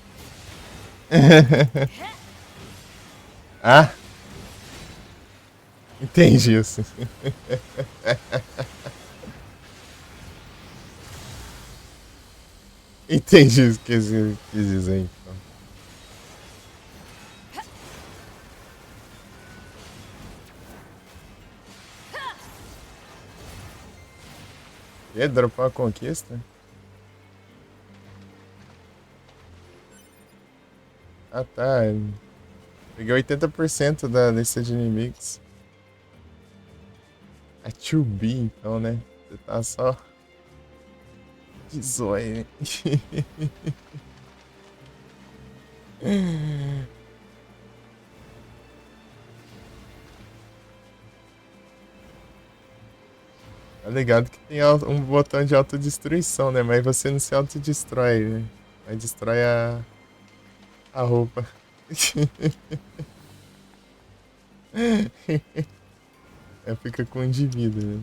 Speaker 4: Entendi isso. Entendi o que quis dizer, então. Dropar a conquista? Tá. Peguei 80% da lista de inimigos. É to be, então, né? Você tá só de zóio, né? Tá ligado que tem um botão de autodestruição, né? Mas você não se autodestrói, né? Aí destrói a roupa. Fica com o indivíduo, né?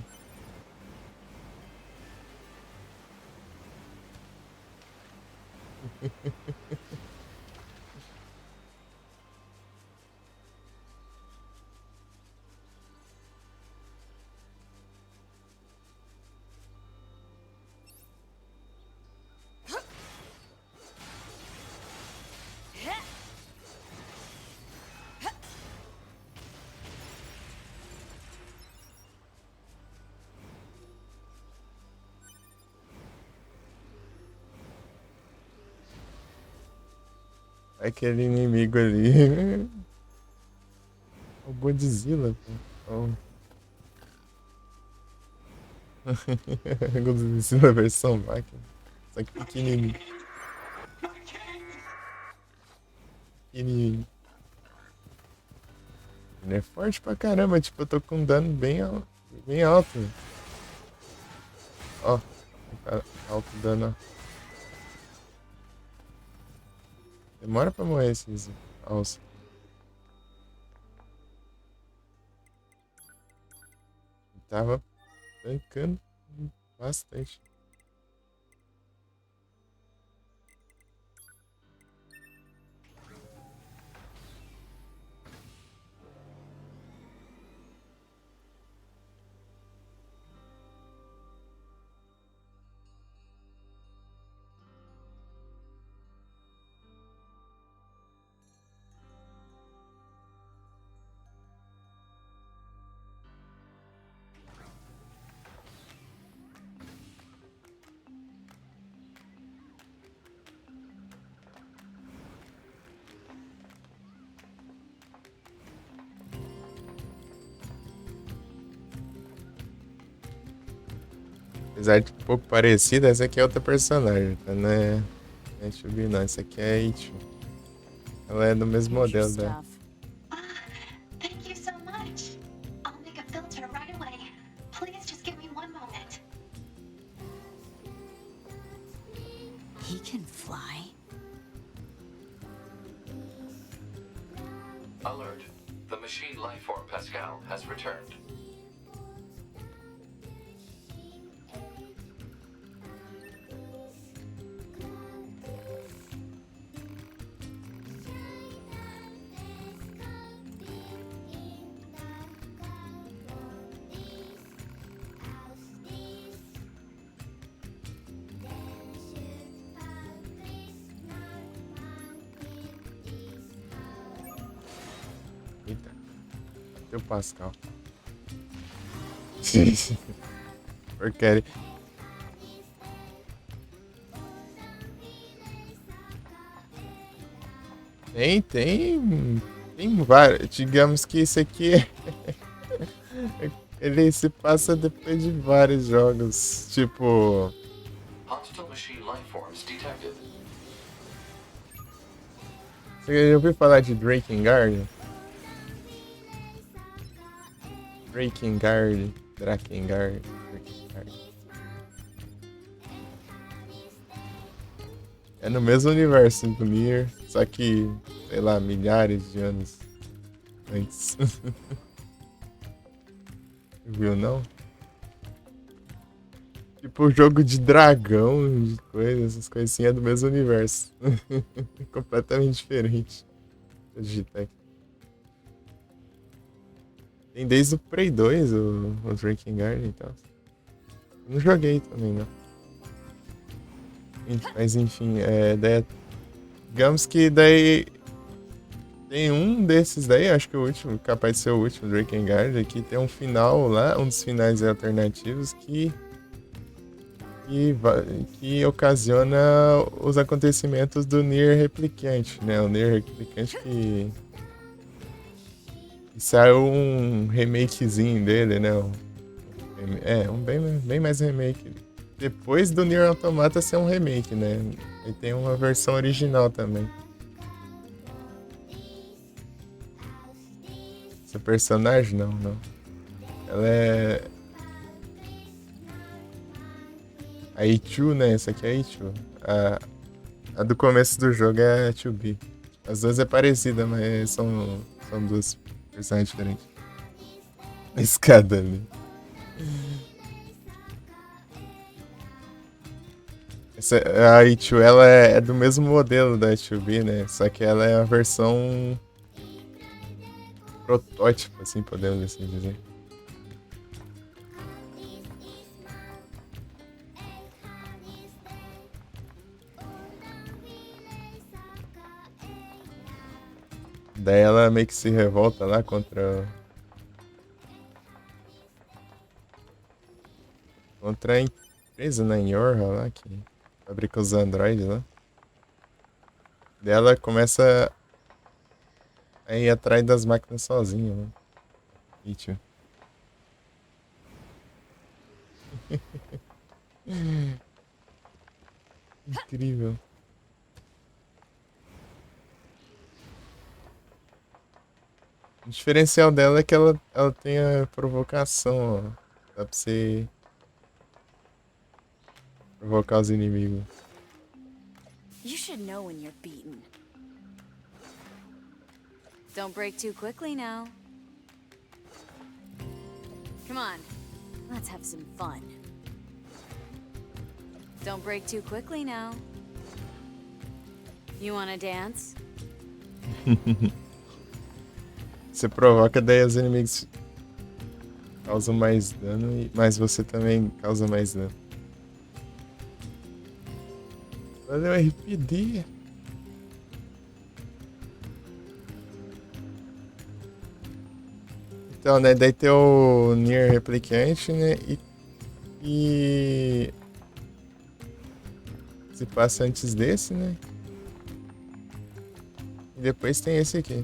Speaker 4: Aquele inimigo ali. O Godzilla, pô. Godzilla versão máquina. Só que pequenininho. Pequenininho. Ele é forte pra caramba, tipo, eu tô com um dano bem alto. Ó, alto dano, ó. Demora pra morrer esses alços. Tava tancando bastante. Apesar de um pouco parecida, essa aqui é outra personagem, tá? Não é Chubi, não. Essa aqui é Ichu. Ela é do mesmo
Speaker 1: Here's your
Speaker 4: modelo dela.
Speaker 1: stuff.
Speaker 6: Thank you so much. I'll make a filter right away. Please just give me one moment.
Speaker 1: He can fly.
Speaker 5: Alert. The machine lifeform Pascal has returned.
Speaker 4: Eita. Tem o Pascal. Porcaria. Tem vários. Digamos que esse aqui ele se passa depois de vários jogos. Tipo.
Speaker 5: Hostile machine lifeforms detected.
Speaker 4: Você já ouviu falar de Drakengard? Drakengard. É no mesmo universo do Nier, só que, sei lá, milhares de anos antes. Viu, não? Tipo, jogo de dragão, de coisas, essas coisinhas é do mesmo universo. Completamente diferente. Deixa eu digitar aqui. Tem desde o Prey 2 o Drakengard e tal. Eu não joguei também, não. Mas enfim, digamos que daí tem um desses daí, acho que o último, capaz de ser o último, Drakengard, aqui tem um final lá, um dos finais alternativos que ocasiona os acontecimentos do Nier Replicant, né? O Nier Replicant que saiu um remakezinho dele, né? Bem mais remake. Depois do Nier Automata ser um remake, né? E tem uma versão original também. Essa personagem? Não. Ela é... A Ichu, né? Essa aqui é a Ichu. A do começo do jogo é a Chubi. As duas é parecida, mas são duas personagens diferentes. A escada ali. A Ichu, ela é do mesmo modelo da Chubi, né? Só que ela é a versão protótipo, assim, podemos assim dizer. Daí ela meio que se revolta lá contra a empresa, né, Yorha lá, que fabrica os androides lá. Daí ela começa a ir atrás das máquinas sozinha, né? Ichu. Incrível. O diferencial dela é que ela tem a provocação, ó. Dá pra você provocar os inimigos.
Speaker 1: You should know when you're beaten. Don't break too quickly now. Come on, let's have some fun. Don't break too quickly now. You wanna dance?
Speaker 4: Você provoca, daí os inimigos causam mais dano, mas você também causa mais dano. Valeu, RPD. Então, né, daí tem o Nier Replicant, né, e se passa antes desse, né, e depois tem esse aqui.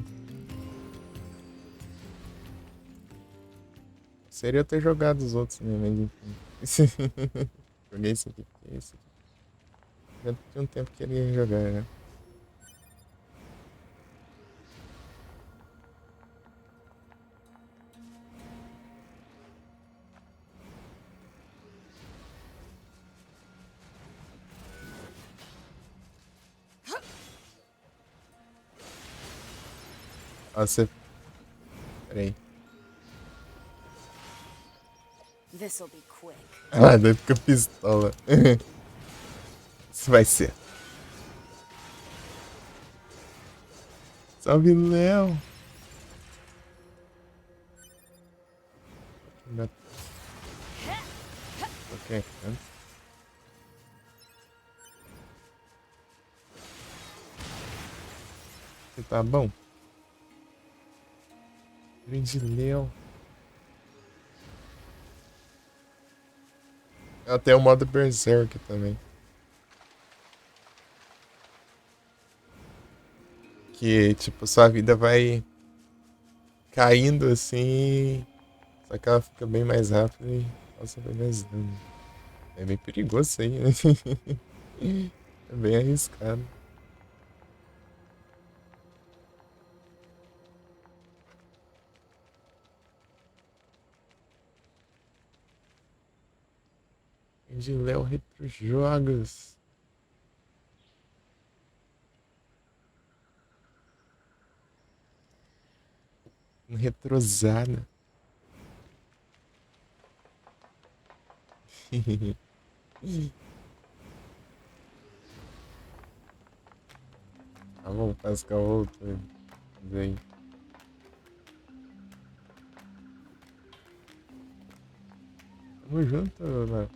Speaker 4: seria eu ter jogado os outros, né? Mas enfim. Joguei esse aqui, porque esse aqui. Já tinha um tempo que ele ia jogar, né? Ah, você... Peraí.
Speaker 1: This'll be quick.
Speaker 4: Ah, daí fica pistola. Isso vai ser. Salve, Léo. Ok, você tá bom? Grande Léo. Ela tem o modo Berserk também. Que, tipo, sua vida vai caindo assim. Só que ela fica bem mais rápida e passa bem mais dano. É bem perigoso isso aí, né? É bem arriscado. De Léo Retro Jogos. Retrosada. Tá bom, pescar outro. Vem. Tamo junto, Léo.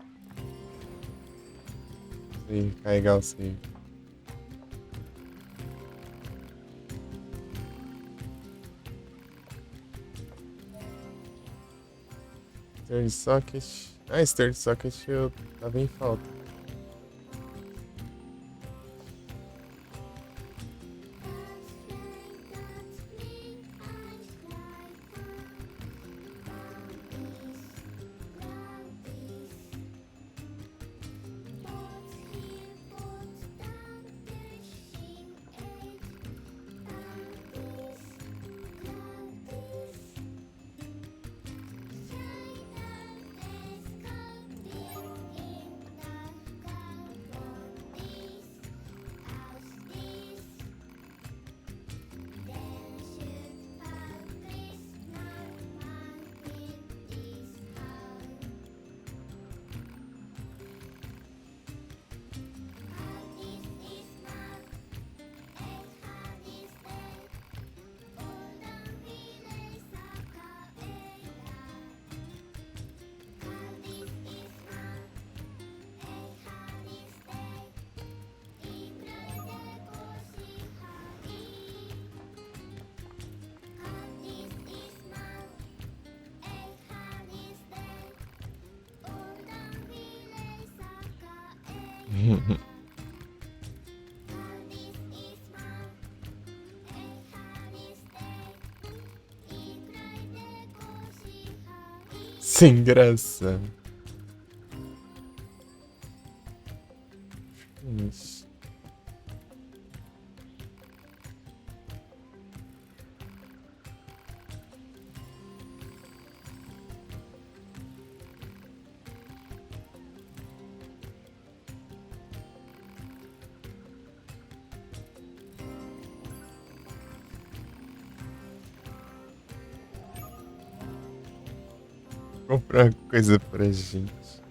Speaker 4: Sim, carregar o save. Third Socket. Ah, esse Third Socket eu tava em falta. Sem graça. Isso. Comprar coisa pra gente.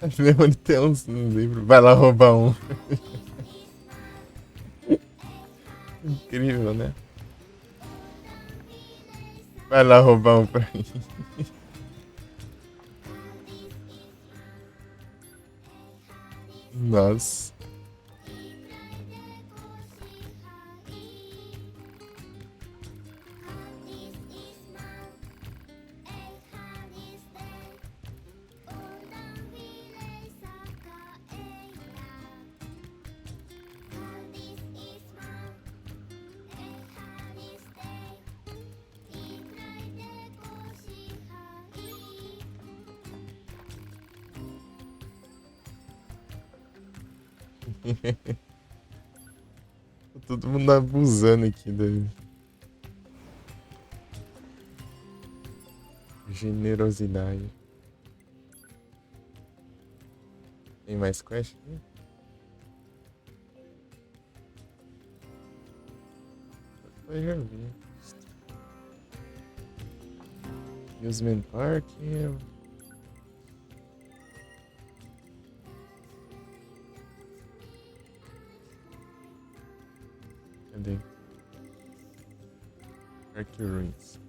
Speaker 4: Mesmo onde tem uns livros. Vai lá roubar um. Incrível, né? Vai lá roubar um pra mim. Nossa. Todo mundo abusando aqui da generosidade. Tem mais quest aqui? Eu já vi. Amusement Park. Cadê? Arcurins.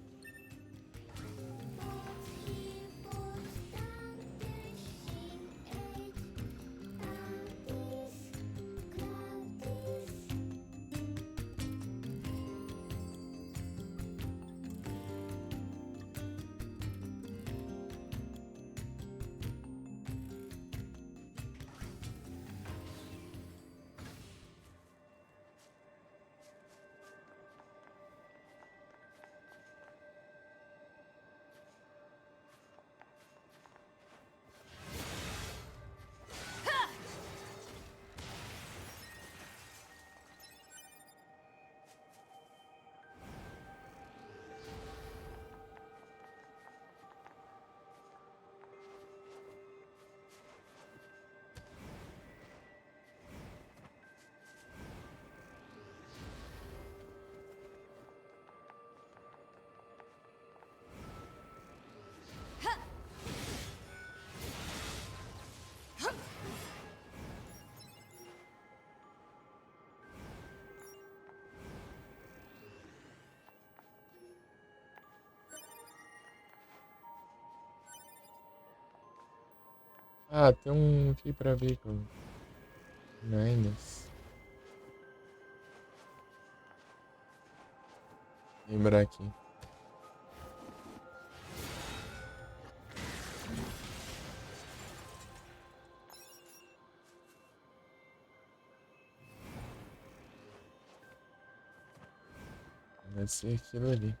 Speaker 4: Ah, tem um aqui pra ver com Niners. Lembrar aqui. Vai ser aquilo ali.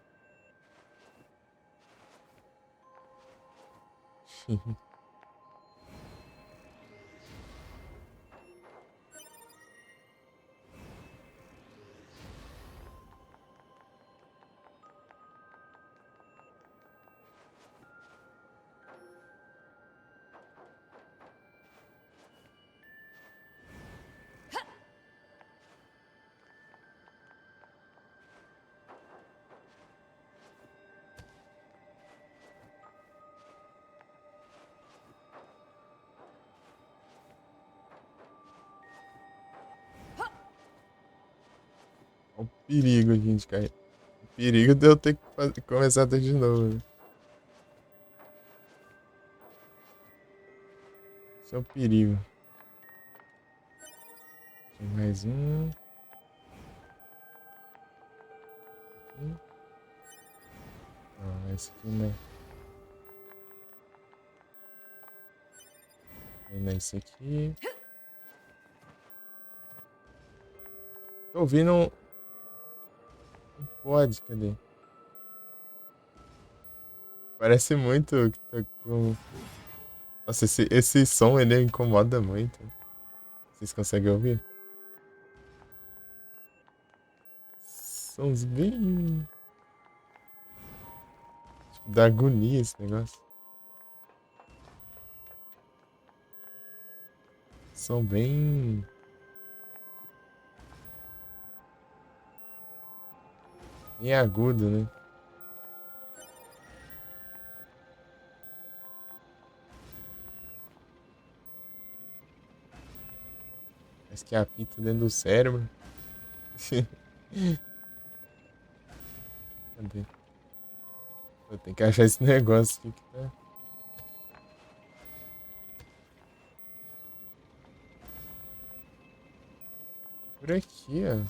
Speaker 4: Olha o perigo, gente, cara. O perigo de eu ter que começar tudo de novo. Né? Esse é o perigo. Tem mais um. Aqui. Não, esse aqui não. Ainda esse aqui. Tô ouvindo um. Não pode, cadê? Parece muito que tô com. Nossa, esse som ele incomoda muito. Vocês conseguem ouvir? Sons bem. Tipo, dá agonia esse negócio. Som bem. Bem agudo, né? Parece que apita dentro do cérebro. Cadê? Eu tenho que achar esse negócio aqui que tá. Por aqui, ó.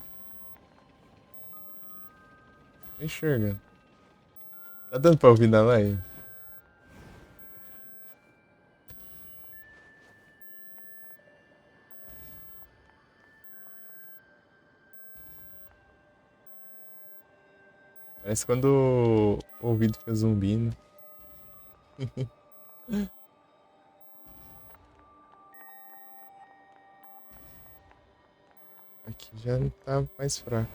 Speaker 4: Tô enxergando. Tá dando pra ouvir na live? Parece quando o ouvido fica zumbindo. Aqui já tá mais fraco.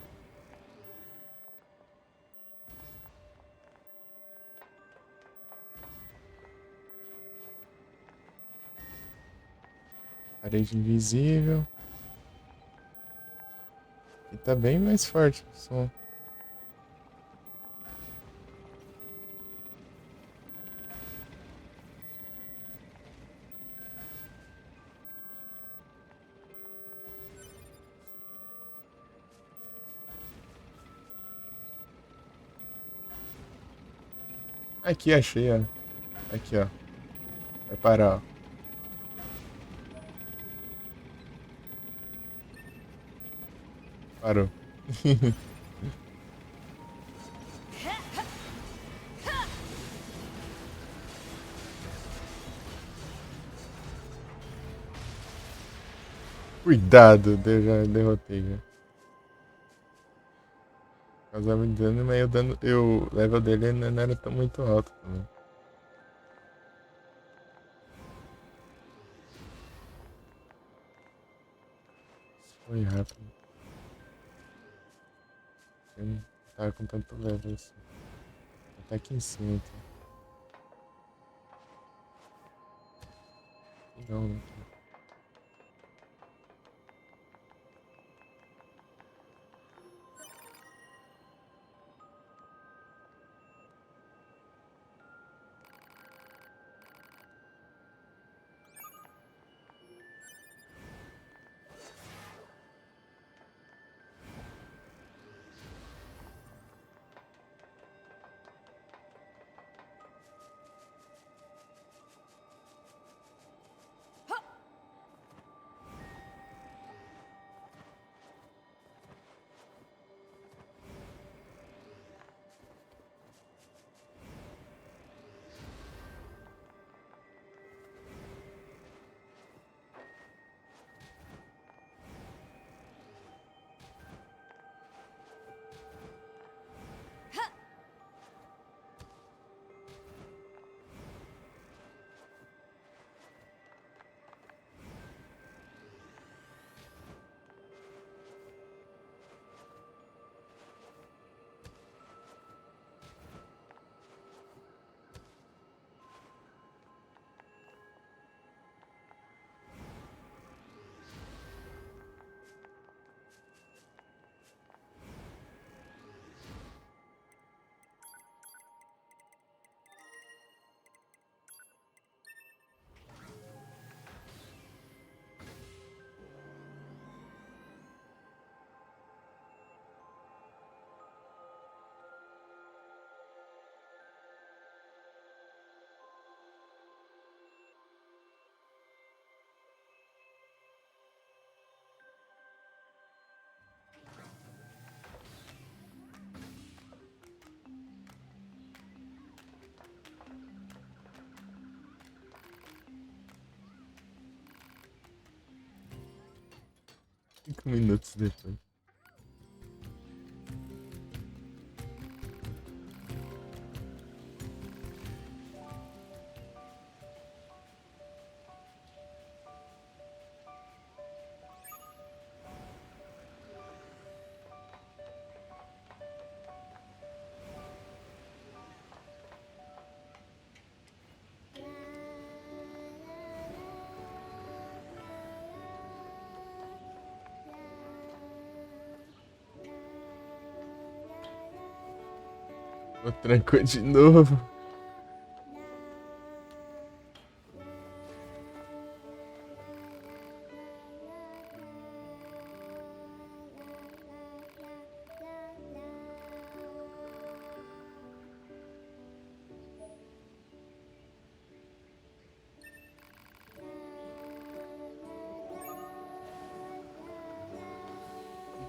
Speaker 4: Parede invisível. E tá bem mais forte o som. Aqui, achei, ó. Aqui, ó. Vai parar, ó. Parou. Cuidado, eu já derrotei, já. Causava muito dano, mas o level dele não era tão muito alto também. Foi rápido. Eu não tava com tanto level assim. Até aqui em cima, então. Não, né? Cinco minutos depois. Trancou de novo.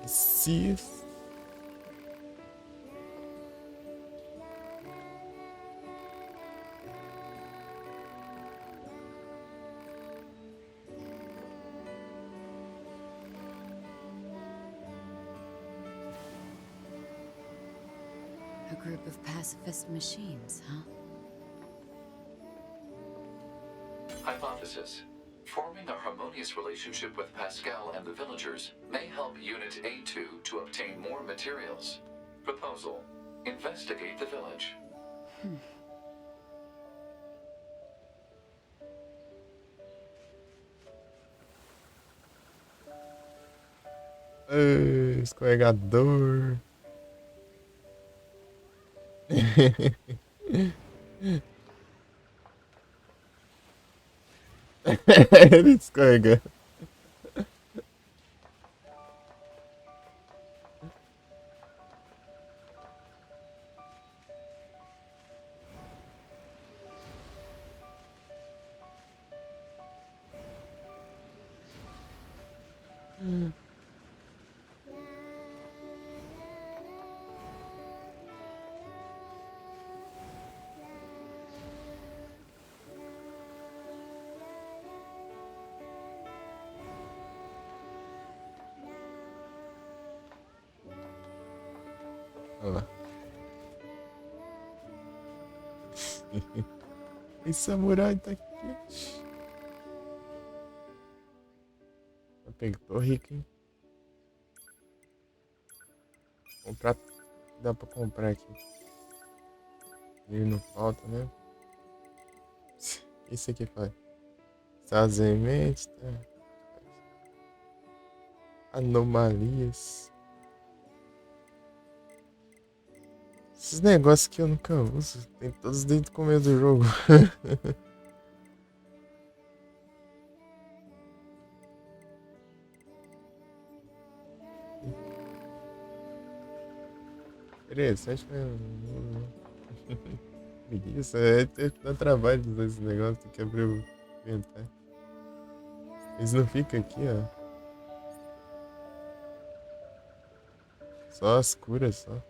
Speaker 4: Cis.
Speaker 1: A group of pacifist machines, huh?
Speaker 5: Hypothesis. Forming a harmonious relationship with Pascal and the villagers may help Unit A2 to obtain more materials. Proposal. Investigate the village.
Speaker 4: Escorregador. Ele escorregando. Olha lá. Esse samurai tá aqui. Tô rico, hein? Comprar. Dá pra comprar aqui. Dinheiro não falta, né? Isso aqui faz. Sementes, tá? Anomalias. Esses negócios que eu nunca uso. Tem todos dentro do começo do jogo. Interessante, né? Preguiça. Dá trabalho de usar esse negócio. Tem que abrir o inventário. Eles não ficam aqui, ó. Só as curas, só.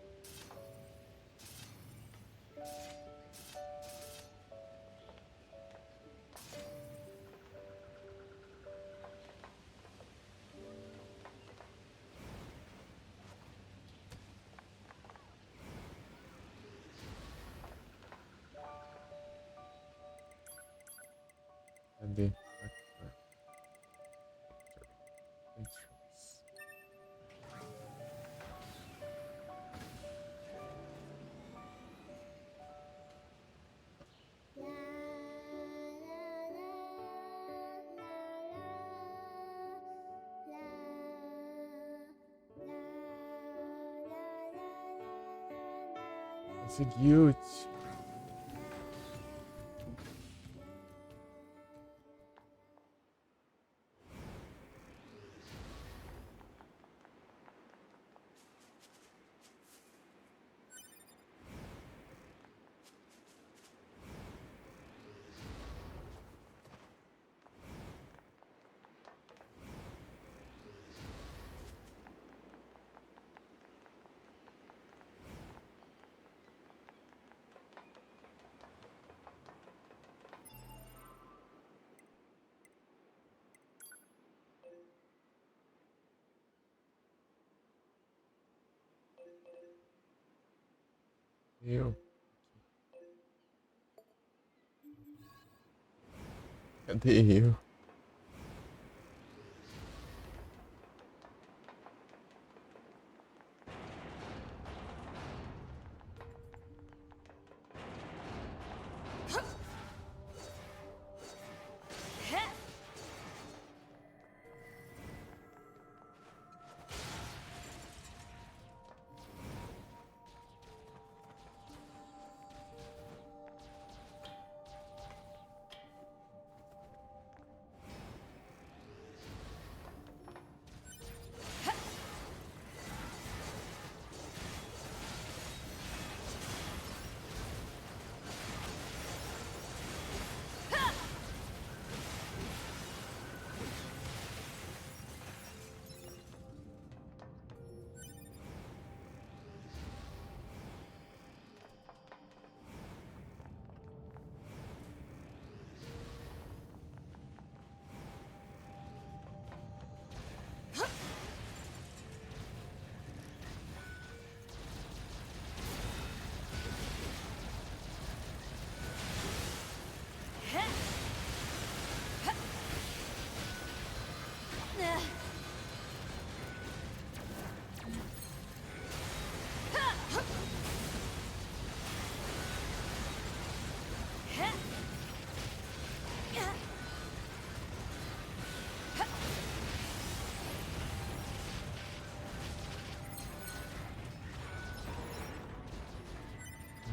Speaker 4: Cadê? Conseguiu. Eu. Cadê eu?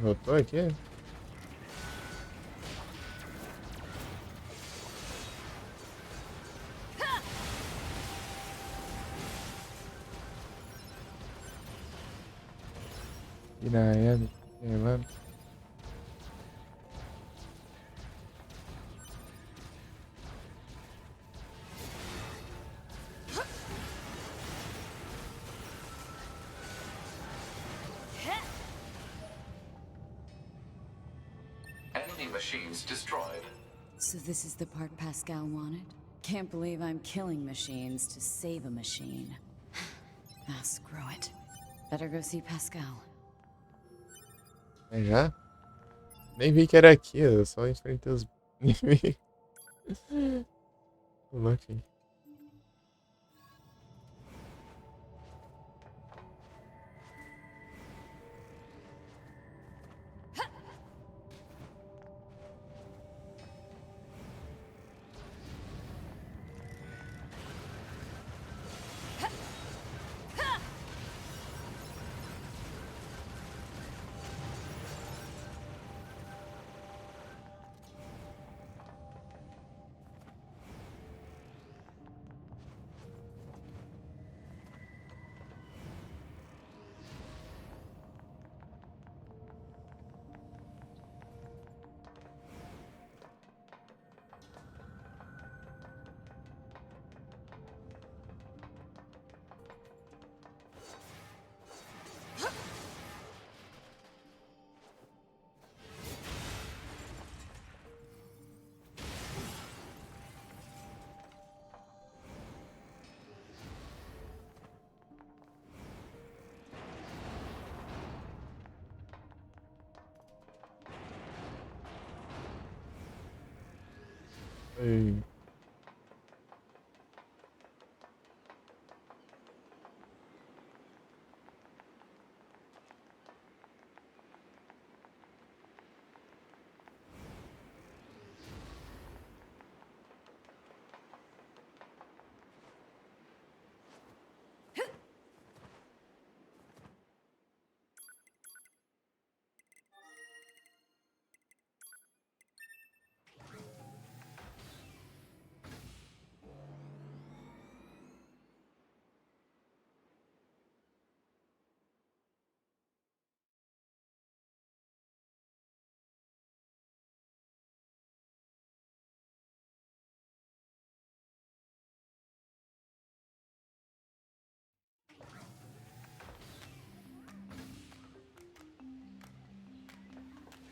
Speaker 4: Voltou aqui? Irael, mano.
Speaker 5: Enemy machines destroyed.
Speaker 1: So this is the part Pascal wanted? Can't believe I'm killing machines to save a machine. Ah, screw it. Better go see Pascal.
Speaker 4: É já? Nem vi que era aqui, eu só enfrentei os inimigos. Lucky. Ei.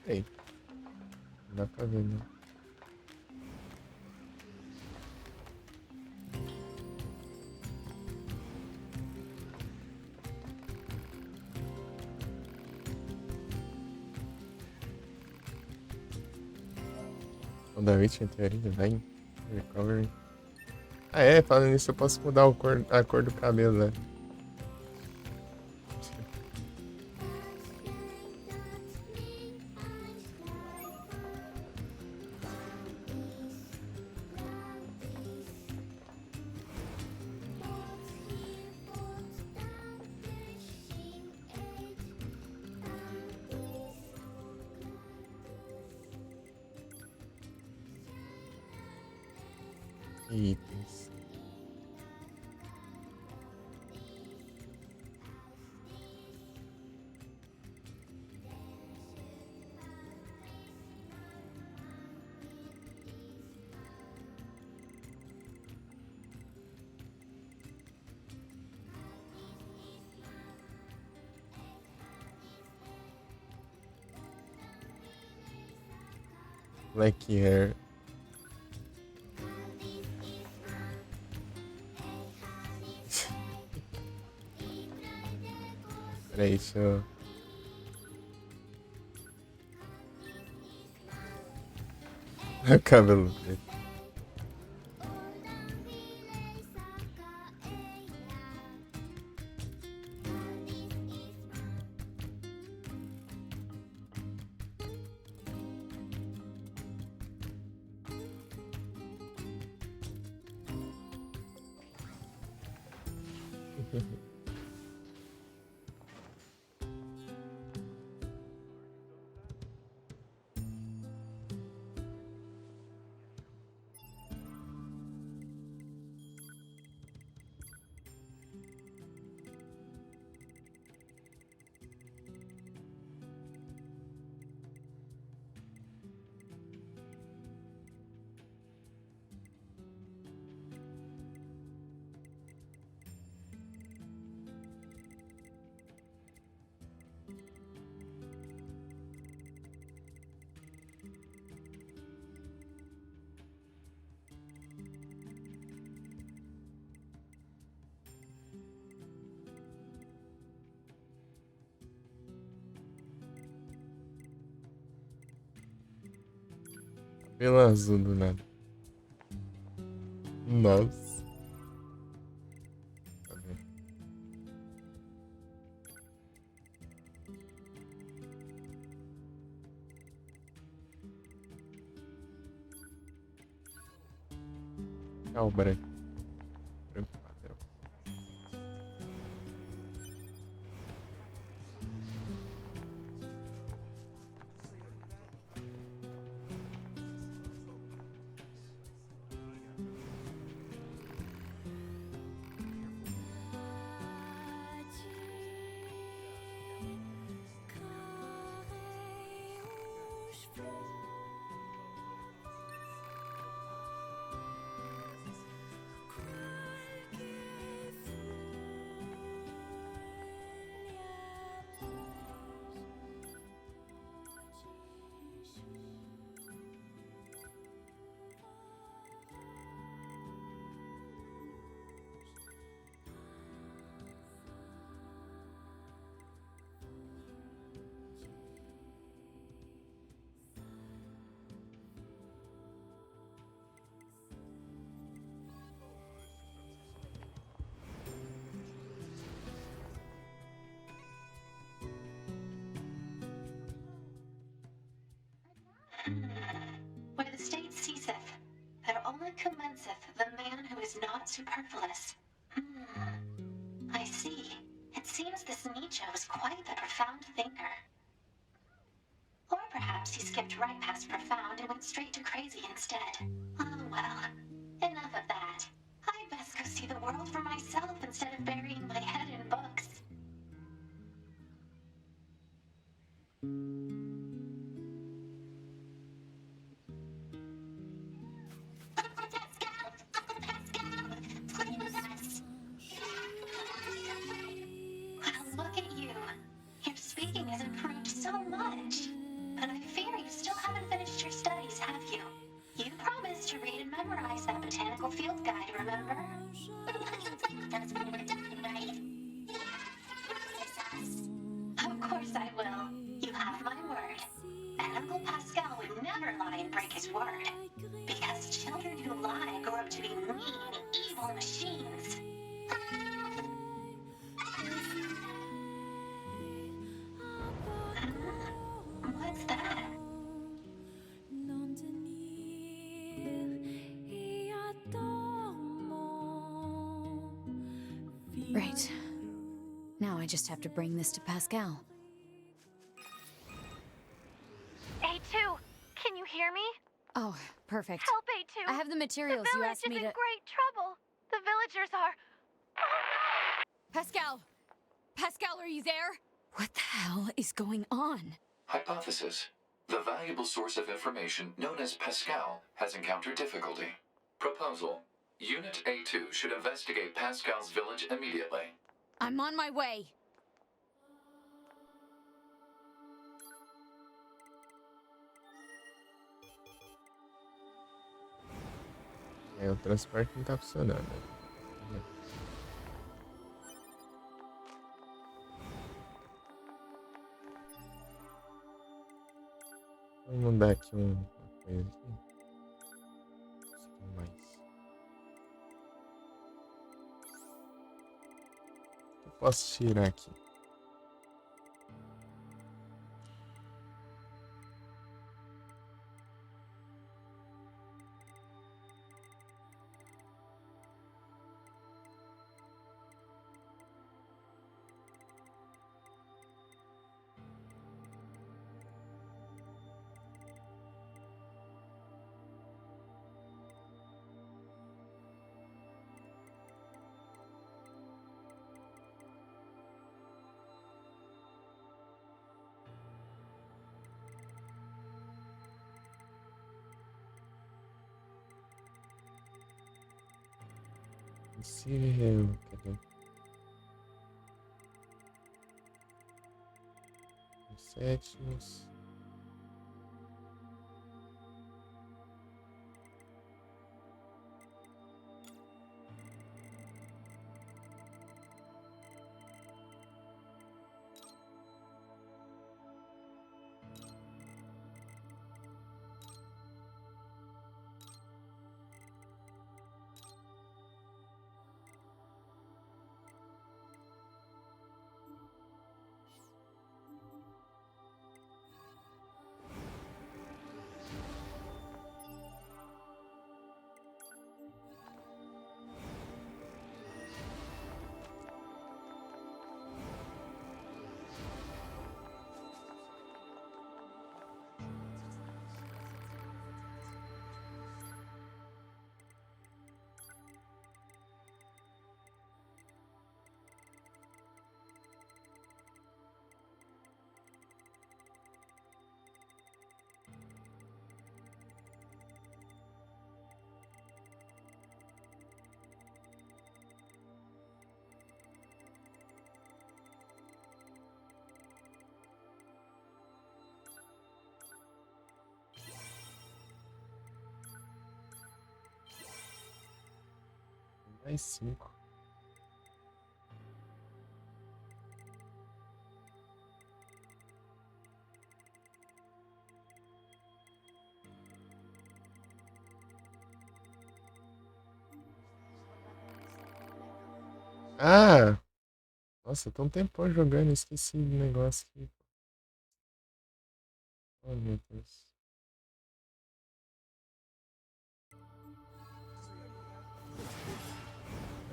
Speaker 4: Ei. Não dá pra ver, né? O Da Witch, em teoria, vem. Recovery. Ah, é, falando nisso, eu posso mudar a cor do cabelo, né? Itens. Black hair. Peraí, deixa eu... O cabelo preto. pela azul do nada. Nossa. Tá vendo? Tchau, branco. Branco padrão.
Speaker 6: Where the state ceaseth, there only commenceth the man who is not superfluous. I see. It seems this Nietzsche was quite the profound thinker. Or perhaps he skipped right past profound and went straight to crazy instead. Oh well, enough of that. I'd best go see the world for myself instead of burying my head in books. Uncle Pascal, please us. Well, look at you. Your speaking has improved so much. But I fear you still haven't finished your studies, have you? You promised to read and memorize that botanical field guide, remember? That's when we're done, right? Of course I will. You have my word. And Uncle Pascal would never lie and break his word. Because children who lie grow up to be mean, evil machines. What's that?
Speaker 1: Right. Now I just have to bring this to Pascal.
Speaker 3: A2, can you hear me?
Speaker 1: Oh, perfect.
Speaker 3: Help, A2.
Speaker 1: I have the materials
Speaker 3: the
Speaker 1: you
Speaker 3: village
Speaker 1: asked
Speaker 3: is
Speaker 1: me
Speaker 3: in
Speaker 1: to...
Speaker 3: great trouble. The villagers are...
Speaker 1: Pascal! Pascal, are you there? What the hell is going on?
Speaker 5: Hypothesis. The valuable source of information known as Pascal has encountered difficulty. Proposal. Unit A2 should investigate Pascal's village immediately.
Speaker 1: I'm on my way.
Speaker 4: É, o transporte não tá funcionando. Vamos mandar aqui uma coisa aqui. Mais. Eu posso tirar aqui. Impossível. Cadê? Os sétimos. Mais 5. Ah! Nossa, tô um tempão jogando, esqueci do negócio aqui. Oh, meu Deus.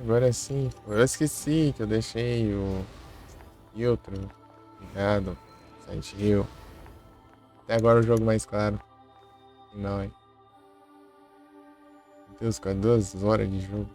Speaker 4: Agora sim, pô. Eu esqueci que eu deixei o filtro ligado. Silent Hill. Até agora o jogo mais claro. Não, hein? Meu Deus, quase 2 horas de jogo.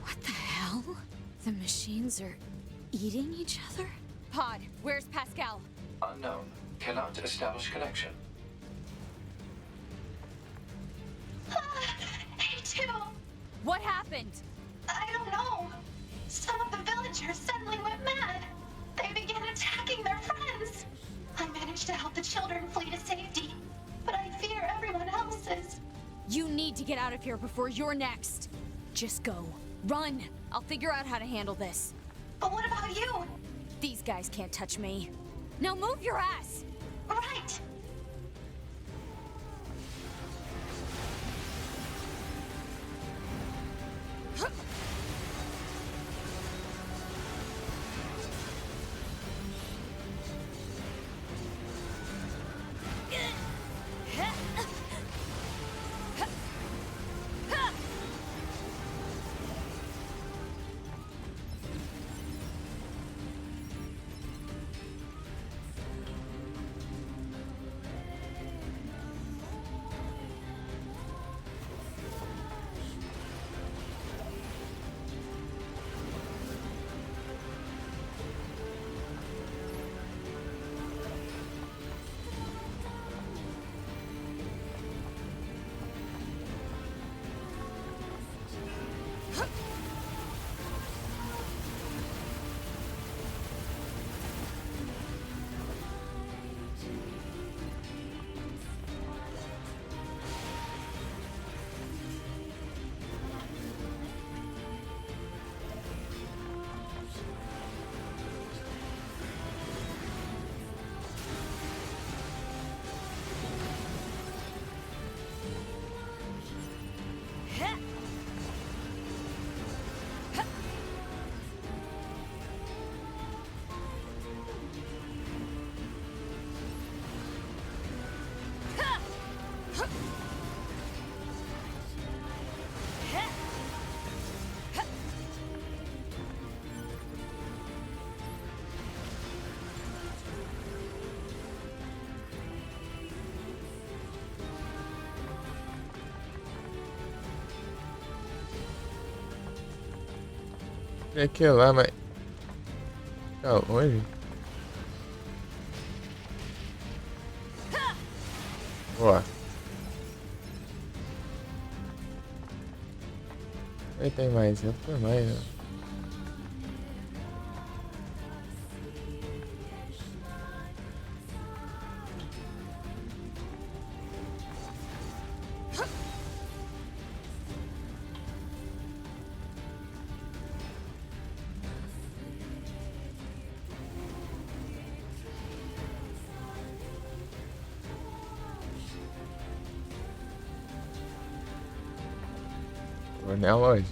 Speaker 1: What the hell? The machines are eating each other?
Speaker 3: Pod, where's Pascal?
Speaker 5: Unknown. Cannot establish connection.
Speaker 6: A2!
Speaker 3: What happened?
Speaker 6: I don't know. Some of the villagers suddenly went mad. They began attacking their friends. I managed to help the children flee to safety, but I fear everyone else is.
Speaker 3: You need to get out of here before you're next. Just go. Run! I'll figure out how to handle this.
Speaker 6: But what about you?
Speaker 3: These guys can't touch me. Now move your ass!
Speaker 6: Right!
Speaker 4: Tem aquele lá, mas... Tá longe? Boa. Aí tem mais, eu tenho mais, né? Vou na loja.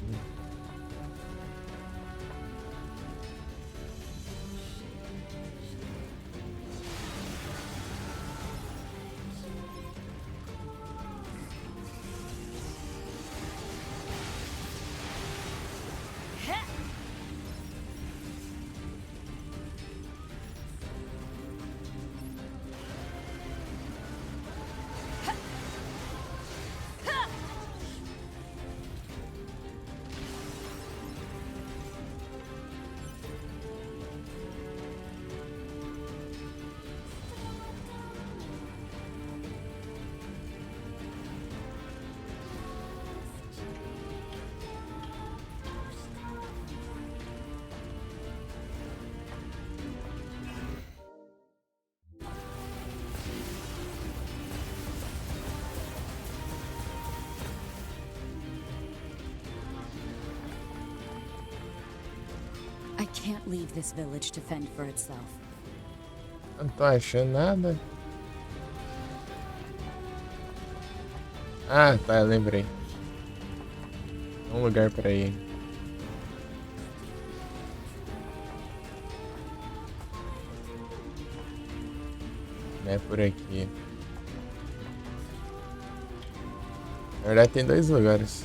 Speaker 1: I can't leave this village to fend for itself.
Speaker 4: Não tô achando nada. Ah, tá, lembrei. Um lugar pra ir. Não é por aqui. Na verdade tem dois lugares.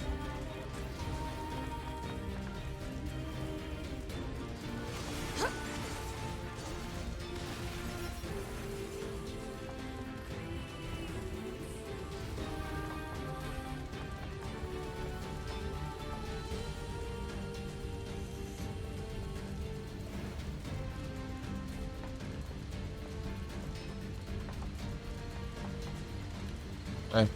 Speaker 4: Ai.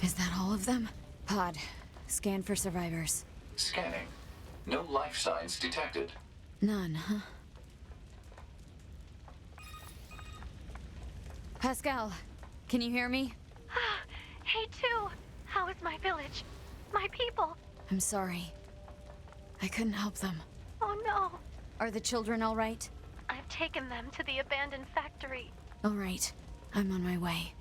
Speaker 1: Is that all of them? Pod, scan for survivors.
Speaker 5: Scanning. No life signs detected.
Speaker 1: None, huh? Pascal, can you hear me?
Speaker 6: Hey, too. How is my village? My people?
Speaker 1: I'm sorry. I couldn't help them.
Speaker 6: Oh no.
Speaker 1: Are the children all right?
Speaker 6: I've taken them to the abandoned factory.
Speaker 1: All right. I'm on my way.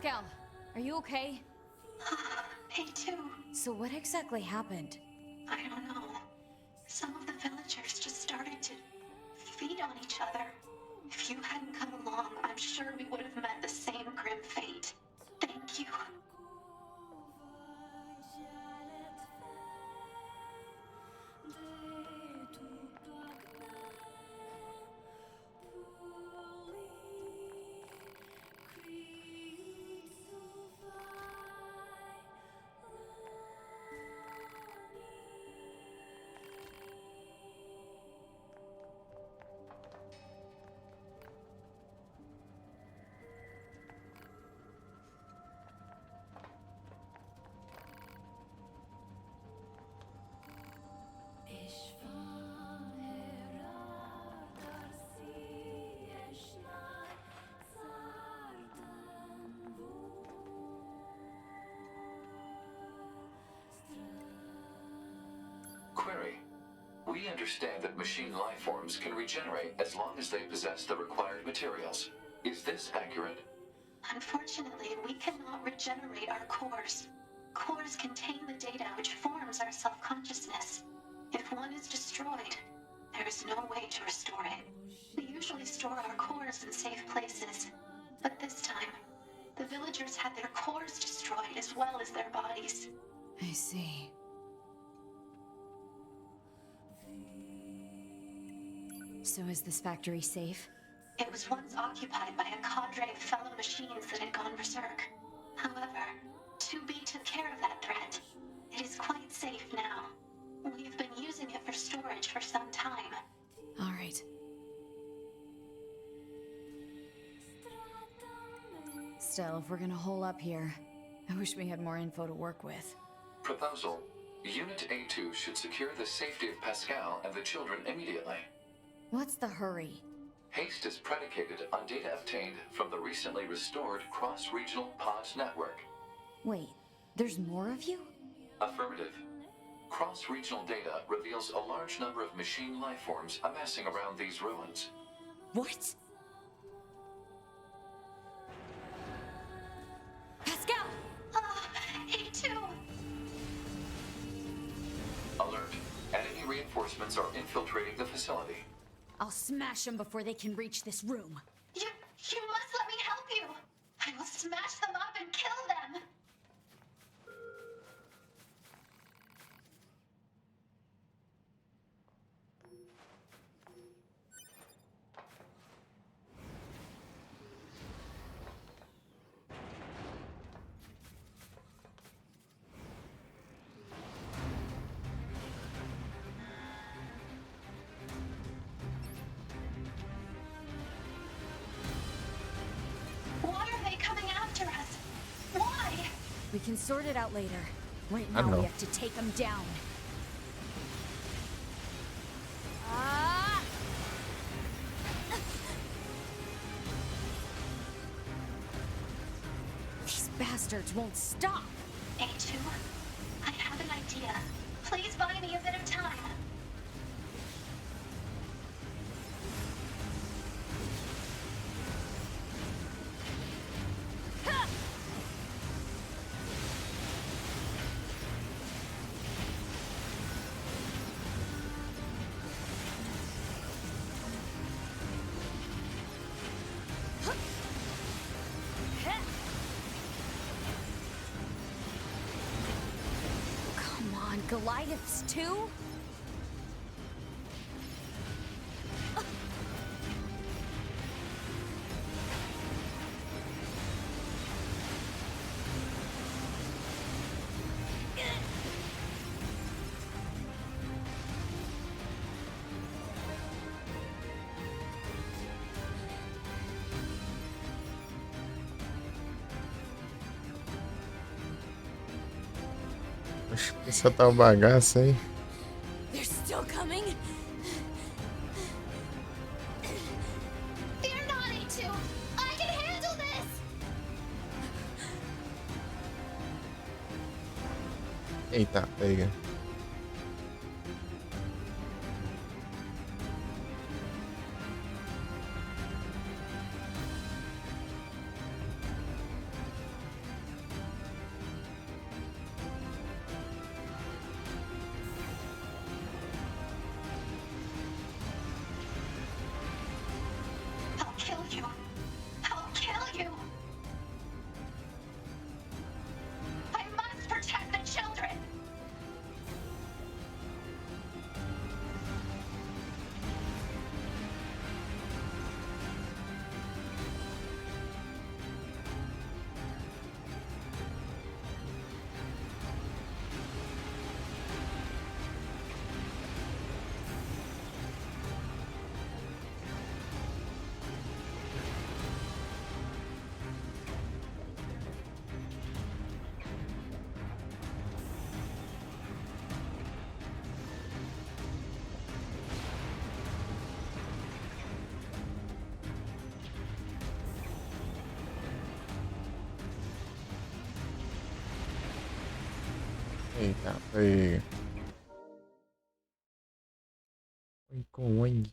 Speaker 3: Pascal, are you okay?
Speaker 6: A2.
Speaker 1: So what exactly happened?
Speaker 6: I don't know. Some of the villagers just started to feed on each other. If you hadn't come along, I'm sure we would have met the same grim fate. Thank you.
Speaker 5: Query. We understand that machine life forms can regenerate as long as they possess the required materials. Is this accurate?
Speaker 6: Unfortunately, we cannot regenerate our cores. Cores contain the data which forms our self-consciousness. If one is destroyed, there is no way to restore it. We usually store our cores in safe places, but this time, the villagers had their cores destroyed as well as their bodies.
Speaker 1: I see. So is this factory safe?
Speaker 6: It was once occupied by a cadre of fellow machines that had gone berserk. However, 2B took care of that threat. It is quite safe now. We've been using it for storage for some time.
Speaker 1: All right. Still, if we're gonna hole up here, I wish we had more info to work with.
Speaker 5: Proposal. Unit A2 should secure the safety of Pascal and the children immediately.
Speaker 1: What's the hurry?
Speaker 5: Haste is predicated on data obtained from the recently restored cross-regional pod network.
Speaker 1: Wait, there's more of you?
Speaker 5: Affirmative. Cross-regional data reveals a large number of machine life forms amassing around these ruins.
Speaker 1: What? Pascal!
Speaker 6: A2!
Speaker 5: Alert. Enemy reinforcements are infiltrating the facility.
Speaker 1: I'll smash them before they can reach this room.
Speaker 6: You must let me help you! I will smash them up and kill them! Why are they coming after us? Why?
Speaker 1: We can sort it out later. Right
Speaker 4: I
Speaker 1: now,
Speaker 4: know.
Speaker 1: we have to take them down. Ah! These bastards won't stop.
Speaker 6: A2, I have an idea. Please buy me a bit of time.
Speaker 1: Come on, Goliaths too?
Speaker 4: Oxe, essa tá uma bagaça, hein?
Speaker 1: They're still coming?
Speaker 6: Fear not, A2. I can handle this!
Speaker 4: Eita, pega.
Speaker 6: you. I'll kill you. I must protect the children.
Speaker 4: Eita, foi. Foi com Wang.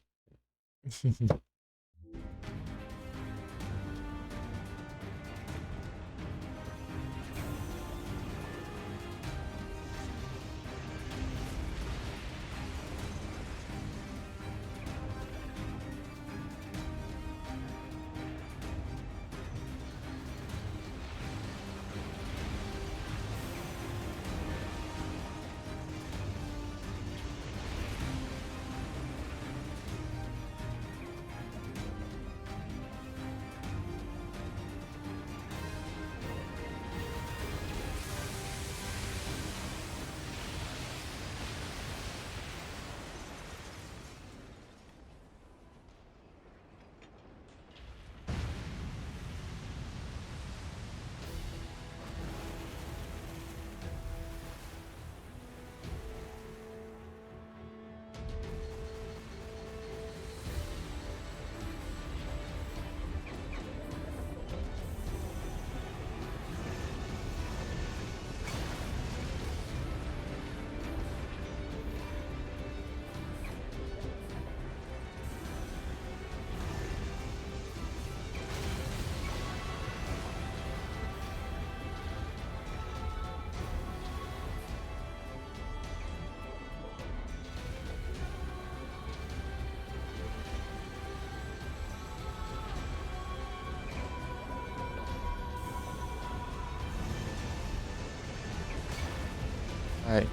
Speaker 4: Ai.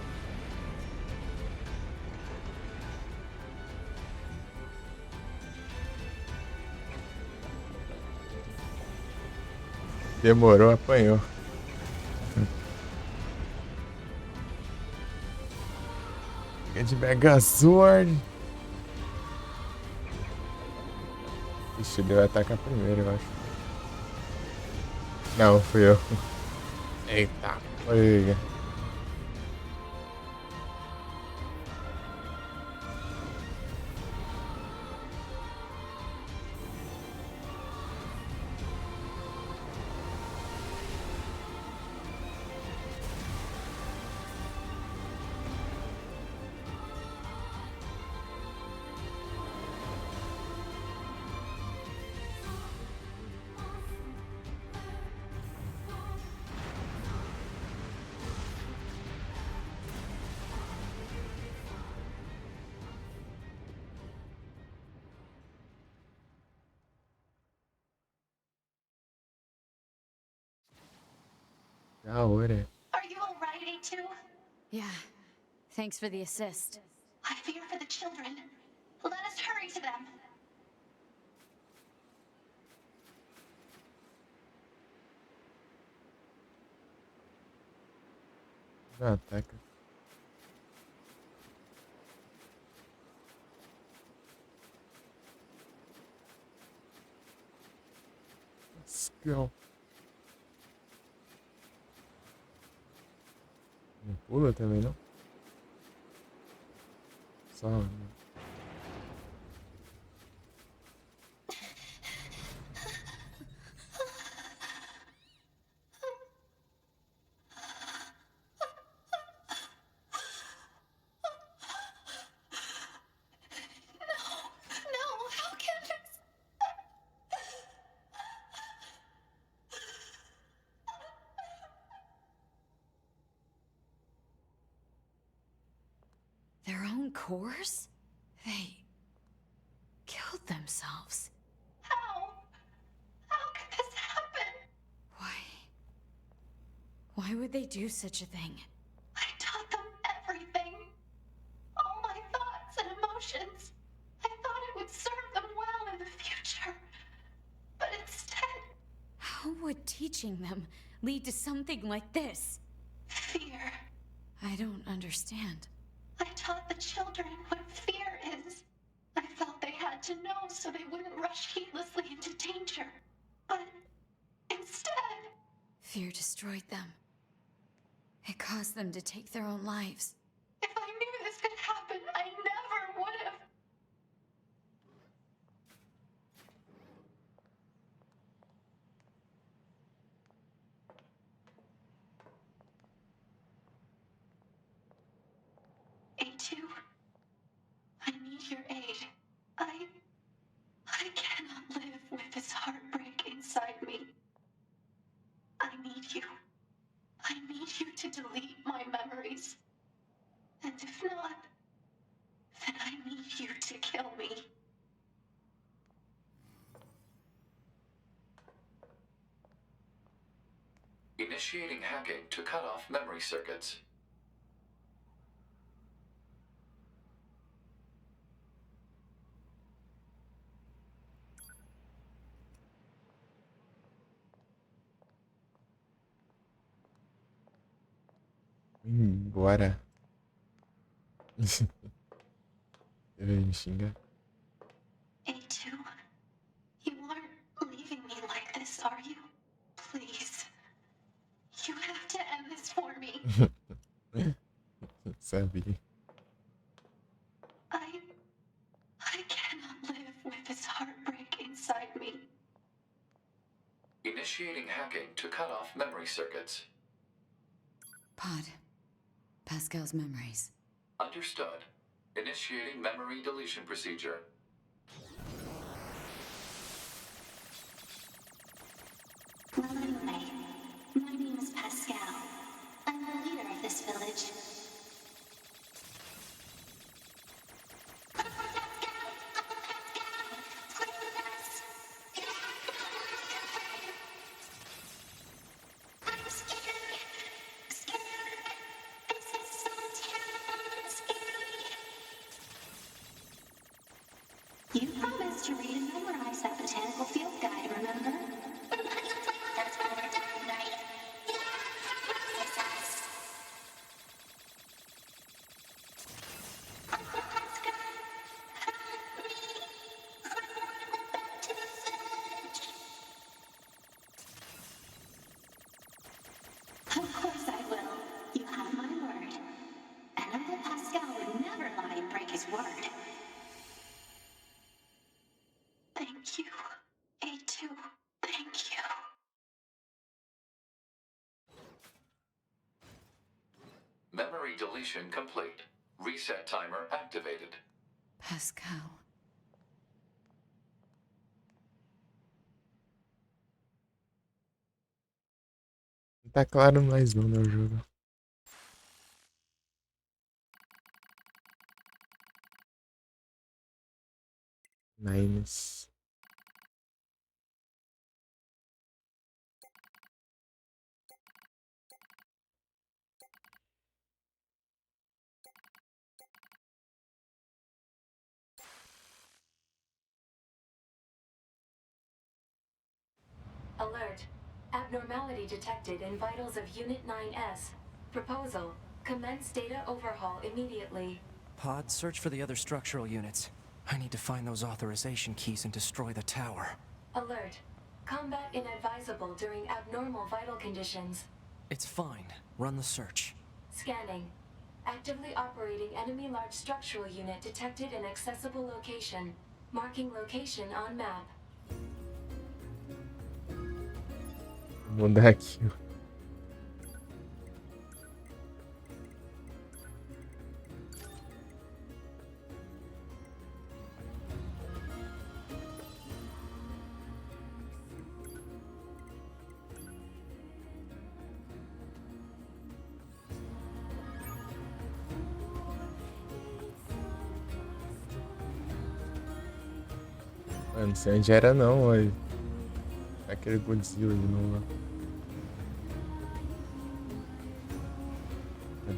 Speaker 4: Demorou, apanhou. Fica de Megazord. Ixi, ele vai atacar primeiro, eu acho. Não, fui eu. Eita, foi. Da hora.
Speaker 6: Are you all right, A2?
Speaker 3: Yeah. Thanks for the assist.
Speaker 6: I fear for the children. Let us hurry to them.
Speaker 4: Já ataca. Let's go. Não pula também, não? Só.
Speaker 6: No, how can this?
Speaker 3: Their own cores? They killed themselves.
Speaker 6: How?
Speaker 1: Why would they do such a thing?
Speaker 6: I taught them everything. All my thoughts and emotions. I thought it would serve them well in the future. But instead,
Speaker 1: How would teaching them lead to something like this?
Speaker 6: fear.
Speaker 1: I don't understand.
Speaker 6: I taught the children what fear is. I felt they had to know so they wouldn't rush heedlessly into danger. But instead,
Speaker 1: Fear destroyed them. It caused them to take their own lives.
Speaker 6: if I knew this could happen, I never would have. A2, I need your aid. I cannot live with this heartbreak inside me. I need you. I need you to delete my memories. And if not, then I need you to kill me.
Speaker 5: Initiating hacking to cut off memory circuits.
Speaker 4: Bora. Ele me xinga.
Speaker 6: A2, you aren't leaving me like this, are you? Please. You have to end this for me.
Speaker 4: Sabia.
Speaker 6: I cannot live with this heartbreak inside me.
Speaker 5: Initiating hacking to cut off memory circuits.
Speaker 1: Pod. Pascal's memories.
Speaker 5: Understood. Initiating memory deletion procedure.
Speaker 6: Well, anyway, my name is Pascal. I'm the leader of this village. I'm scared. This is so terrible. Scary. You promised to read and memorize that botanical field guide, remember? That's what we're done, right? Of course I will. You have my word. And Uncle Pascal would never lie and break his word. Thank you, A2. Thank you.
Speaker 5: Memory deletion complete. Reset timer activated.
Speaker 1: Pascal.
Speaker 4: Não tá claro mais não, né, o jogo. Nines.
Speaker 7: Alert. Abnormality detected in vitals of Unit 9S. Proposal. Commence data overhaul immediately.
Speaker 2: Pod, search for the other structural units. I need to find those authorization keys and destroy the tower.
Speaker 7: Alert. Combat inadvisable during abnormal vital conditions.
Speaker 2: It's fine. Run the search.
Speaker 7: Scanning. Actively operating enemy large structural unit detected in accessible location. Marking location on map.
Speaker 4: Vou mudar aqui. Mano, não sei onde era não, olha. Aquele Godzilla de novo.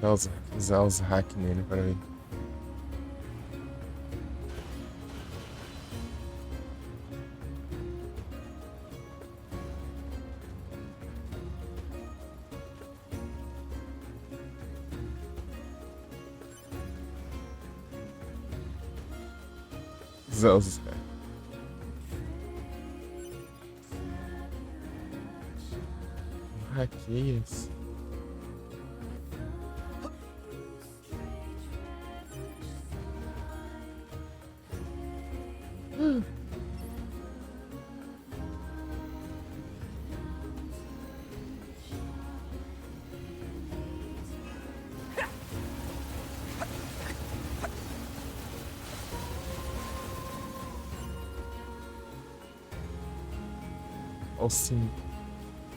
Speaker 4: Vou usar os hacks nele para ver. Usar os hacks. Hackeias. Olha o sim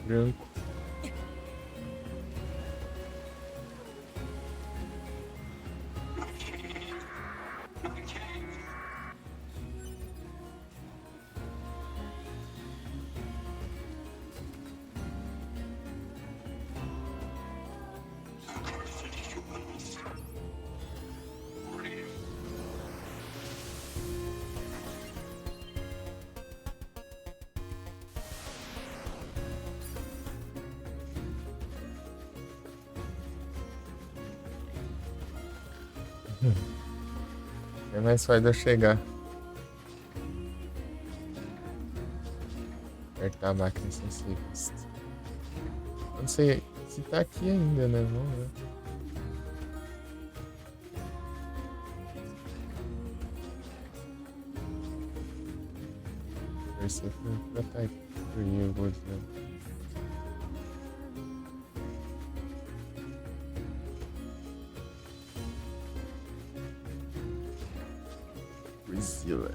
Speaker 4: branco. É mais fácil de eu chegar. Apertar a máquina sem ser visto. Não sei se tá aqui ainda, né? Vamos ver. Torcer pra tá aqui. Eu vou dizer. Priscila.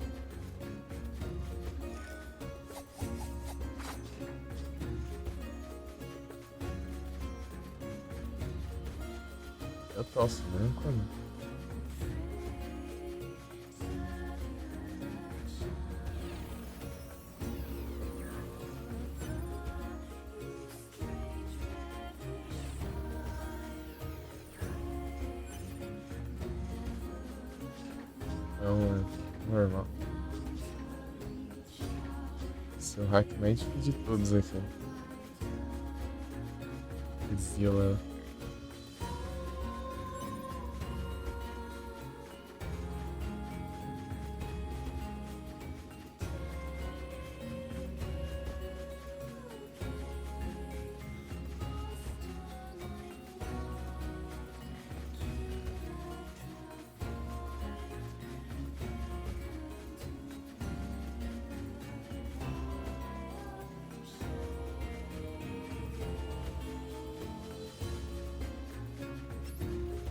Speaker 4: Eu tosso branco, né? Não, é normal. Esse é o hack mais difícil de todos aqui. Priscila.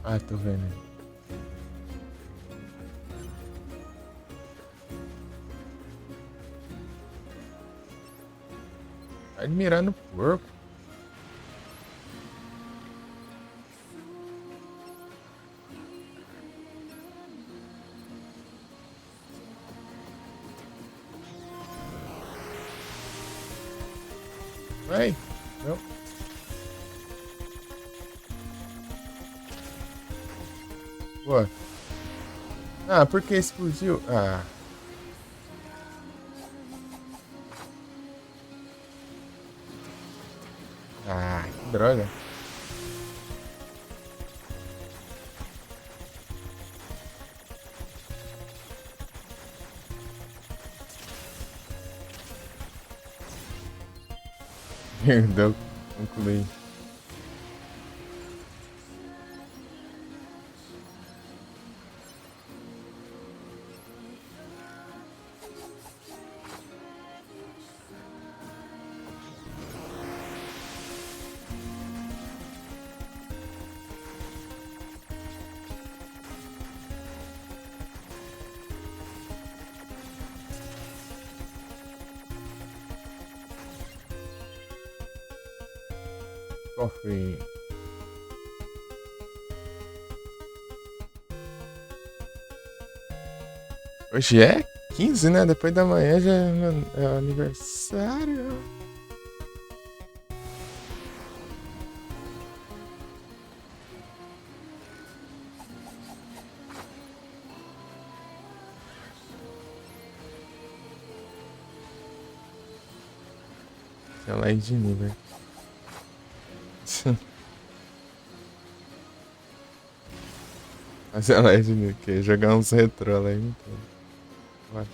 Speaker 4: Ah, tô vendo. Vai mirar no porco. Vai. Não. Boa. Ah, por que explodiu? Ah. Ah, que droga. Perdão, concluí. Cofre. Hoje é 15, né? Depois da manhã já é aniversário. Tinha like de mim, velho. Fazer live de mim, que jogar uns retrô lá então. Vai.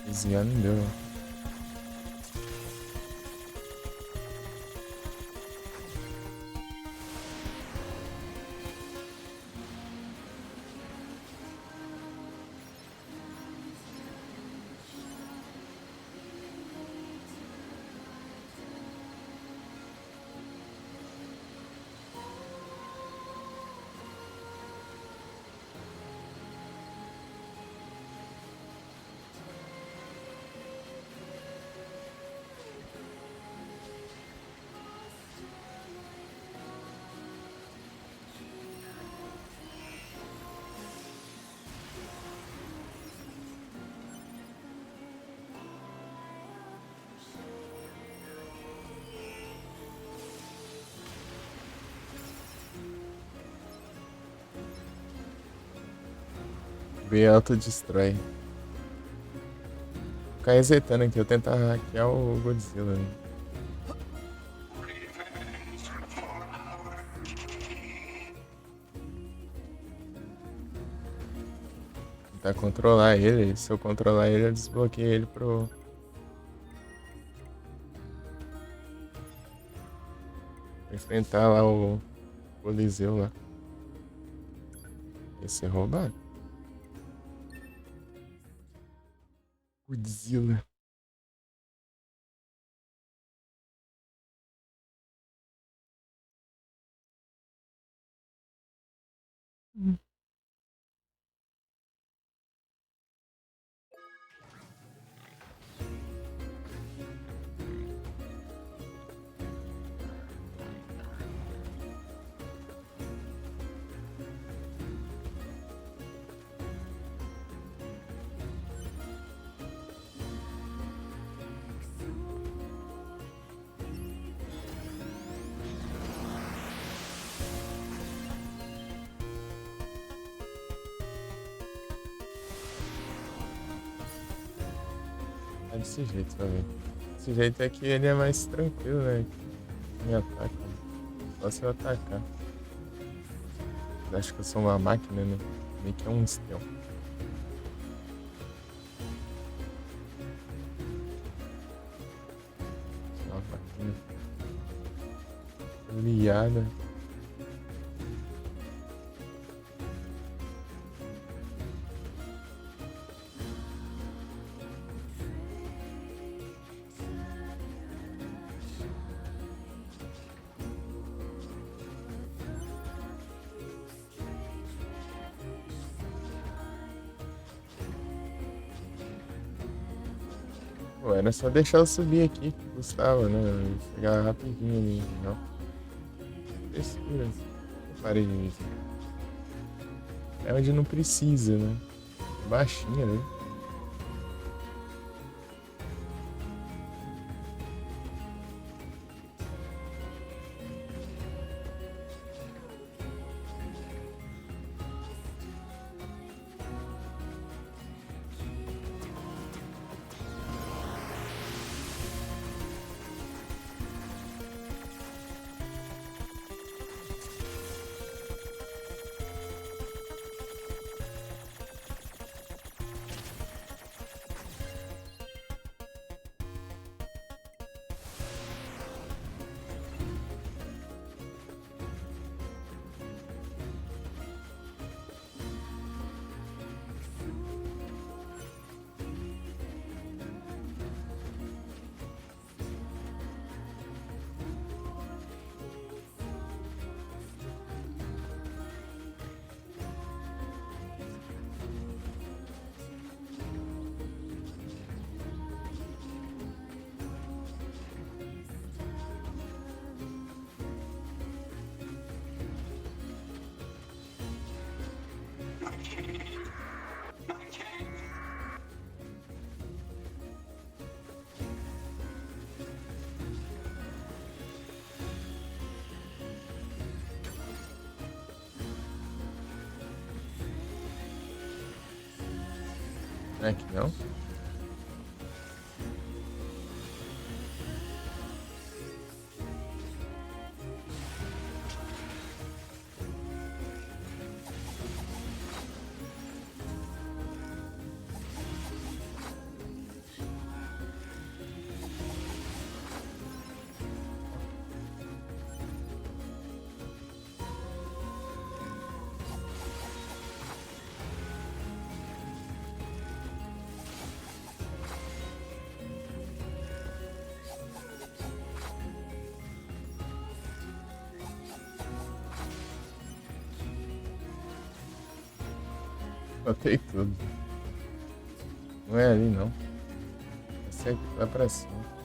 Speaker 4: Cozinhar não deu. B autodestrói. Vou ficar resetando aqui, eu tentar hackear o Godzilla. Né? Tentar controlar ele. Se eu controlar ele, eu desbloqueio ele pro... enfrentar lá o Coliseu lá. Esse é roubado. Godzilla. É desse jeito, também. Desse jeito é que ele é mais tranquilo, né? Me ataca. Só se eu atacar. Acho que eu sou uma máquina, né? Meio que é um stealth. Uma máquina liada. Pô, era só deixar eu subir aqui, que custava, né? Chegar rapidinho ali, não. Frescura. Eu parei de ver. É onde não precisa, né? Baixinha, né? Será que não? Botei tudo. Não é ali, não. Esse aqui vai pra cima.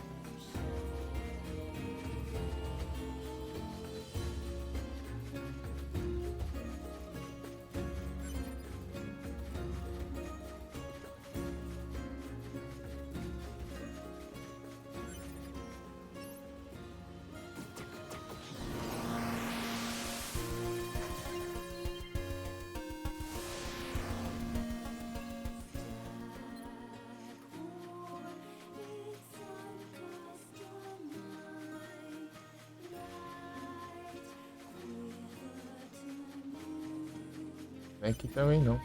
Speaker 4: Aqui também não.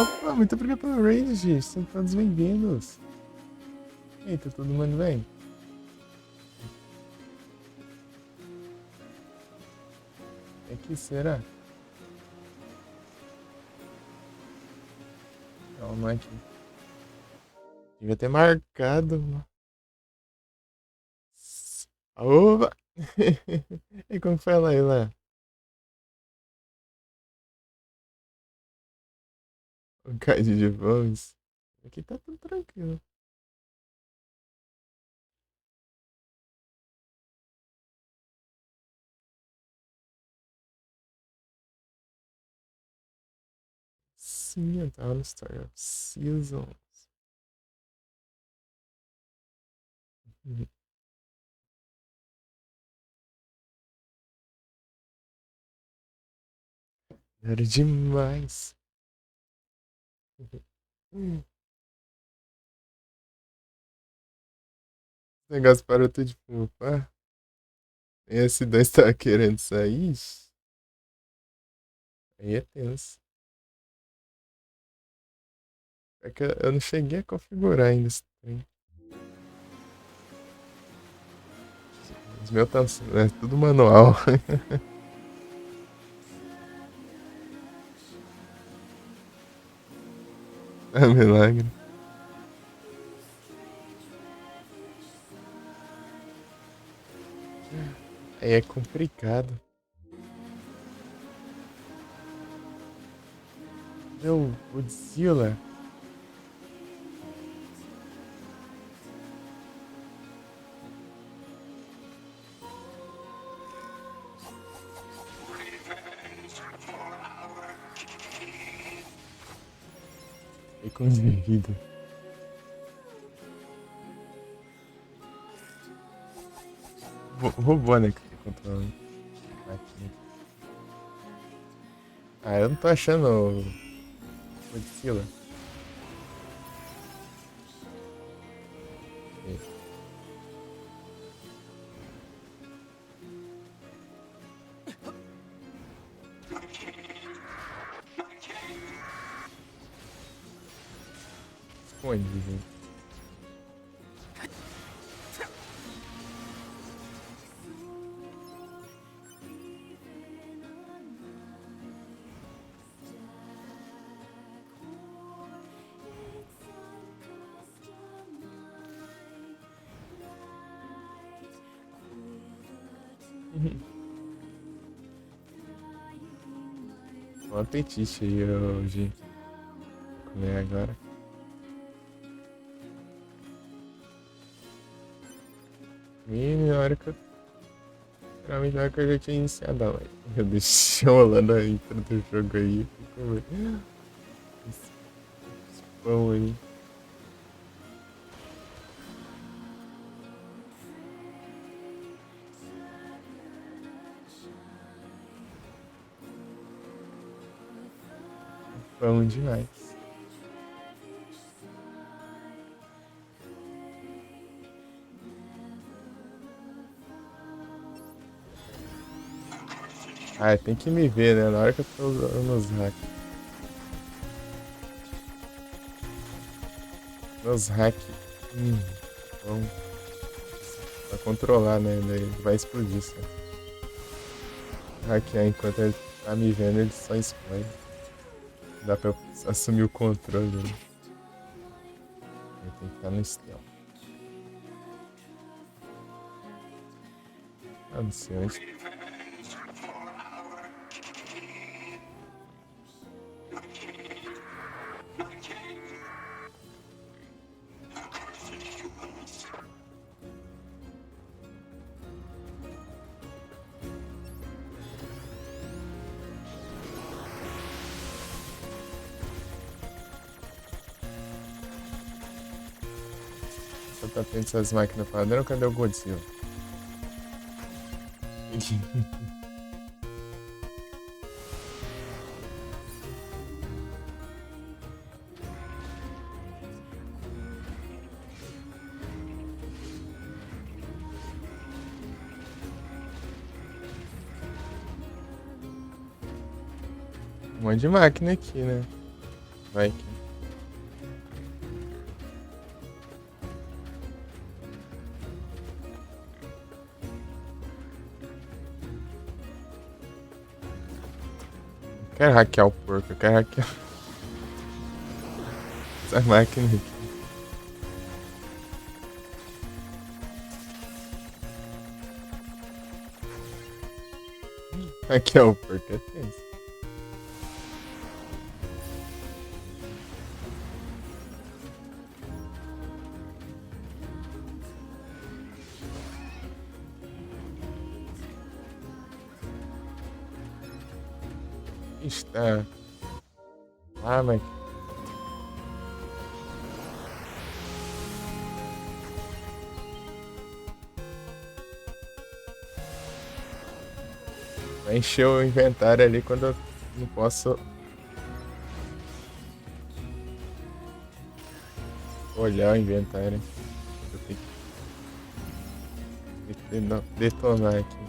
Speaker 4: Opa, muito obrigado pelo raid, gente. São todos bem-vindos. Eita, todo mundo bem? Aqui será? Calma aqui. Devia ter marcado. Opa! E como foi lá, lá? O card de vozes. Aqui tá tudo tranquilo. Sim, eu tava no Story of Seasons. Era demais. O negócio parou tudo de fumar. E esse dois tava querendo sair. Aí é tenso. É que eu não cheguei a configurar ainda esse trem. Os meus tá tudo manual. É um milagre. Aí é complicado. Meu, Godzilla. E com vida. Roubou, né? Que controle. Aqui. Ah, eu não tô achando o Godzilla. Esconde, gente. Um apetite aí hoje. Vou comer agora. E na hora que eu. Geralmente na hora que eu já tinha iniciado a live. Eu deixei rolando a intro do jogo aí. Fui comer. Esse pão aí. Bom demais. Ah, tem que me ver, né? Na hora que eu tô usando os hacks. Meus hacks. Vamos pra controlar, né? Ele vai explodir, só. Hackear enquanto ele tá me vendo, ele só explode. Dá pra eu assumir o controle dele. Ele tem que estar no stealth. Ah, não sei onde. Só tá tendo essas máquinas padrão, cadê o Godzilla? Um monte de máquina aqui, né? Vai que. Quero hackear o porco, eu quero hackear essa máquina aqui. Hackear o porco é tenso. Está. Ah, mas. Vai encher o inventário ali quando eu não posso olhar o inventário. Eu tenho que detonar aqui.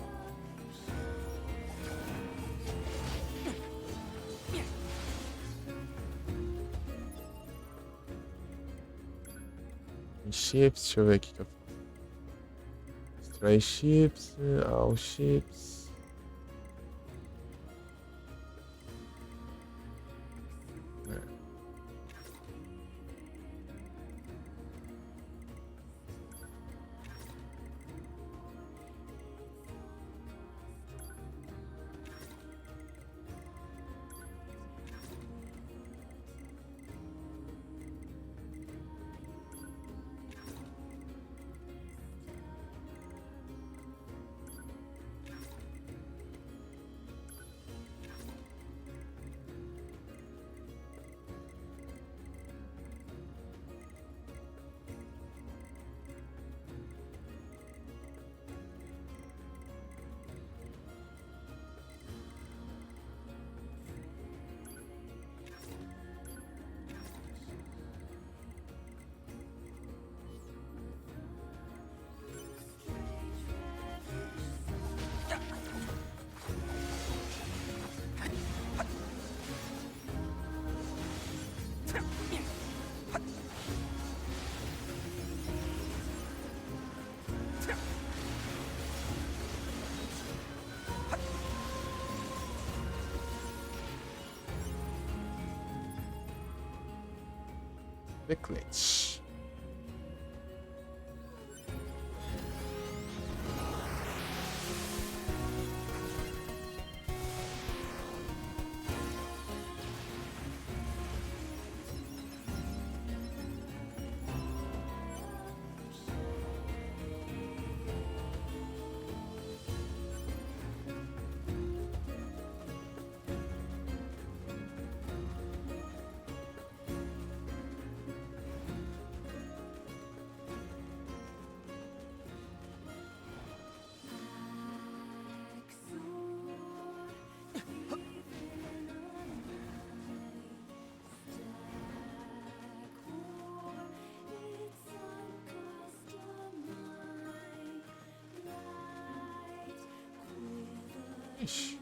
Speaker 4: Chips, deixa eu ver aqui que eu faço. Destroy chips, all chips. The clutch. Ixi.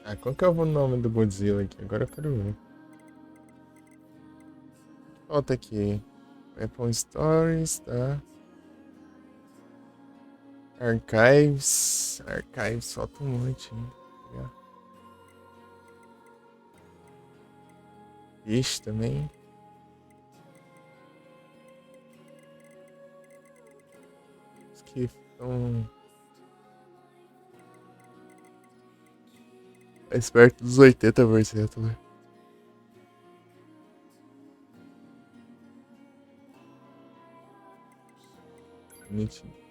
Speaker 4: Ah, qual que é o nome do Godzilla aqui? Agora eu quero ver. Falta aqui. Weapon Stories, tá? Archives. Archives, falta um monte, hein? Ixi, também. Os que estão mais perto dos 80%, né? Bonitinho.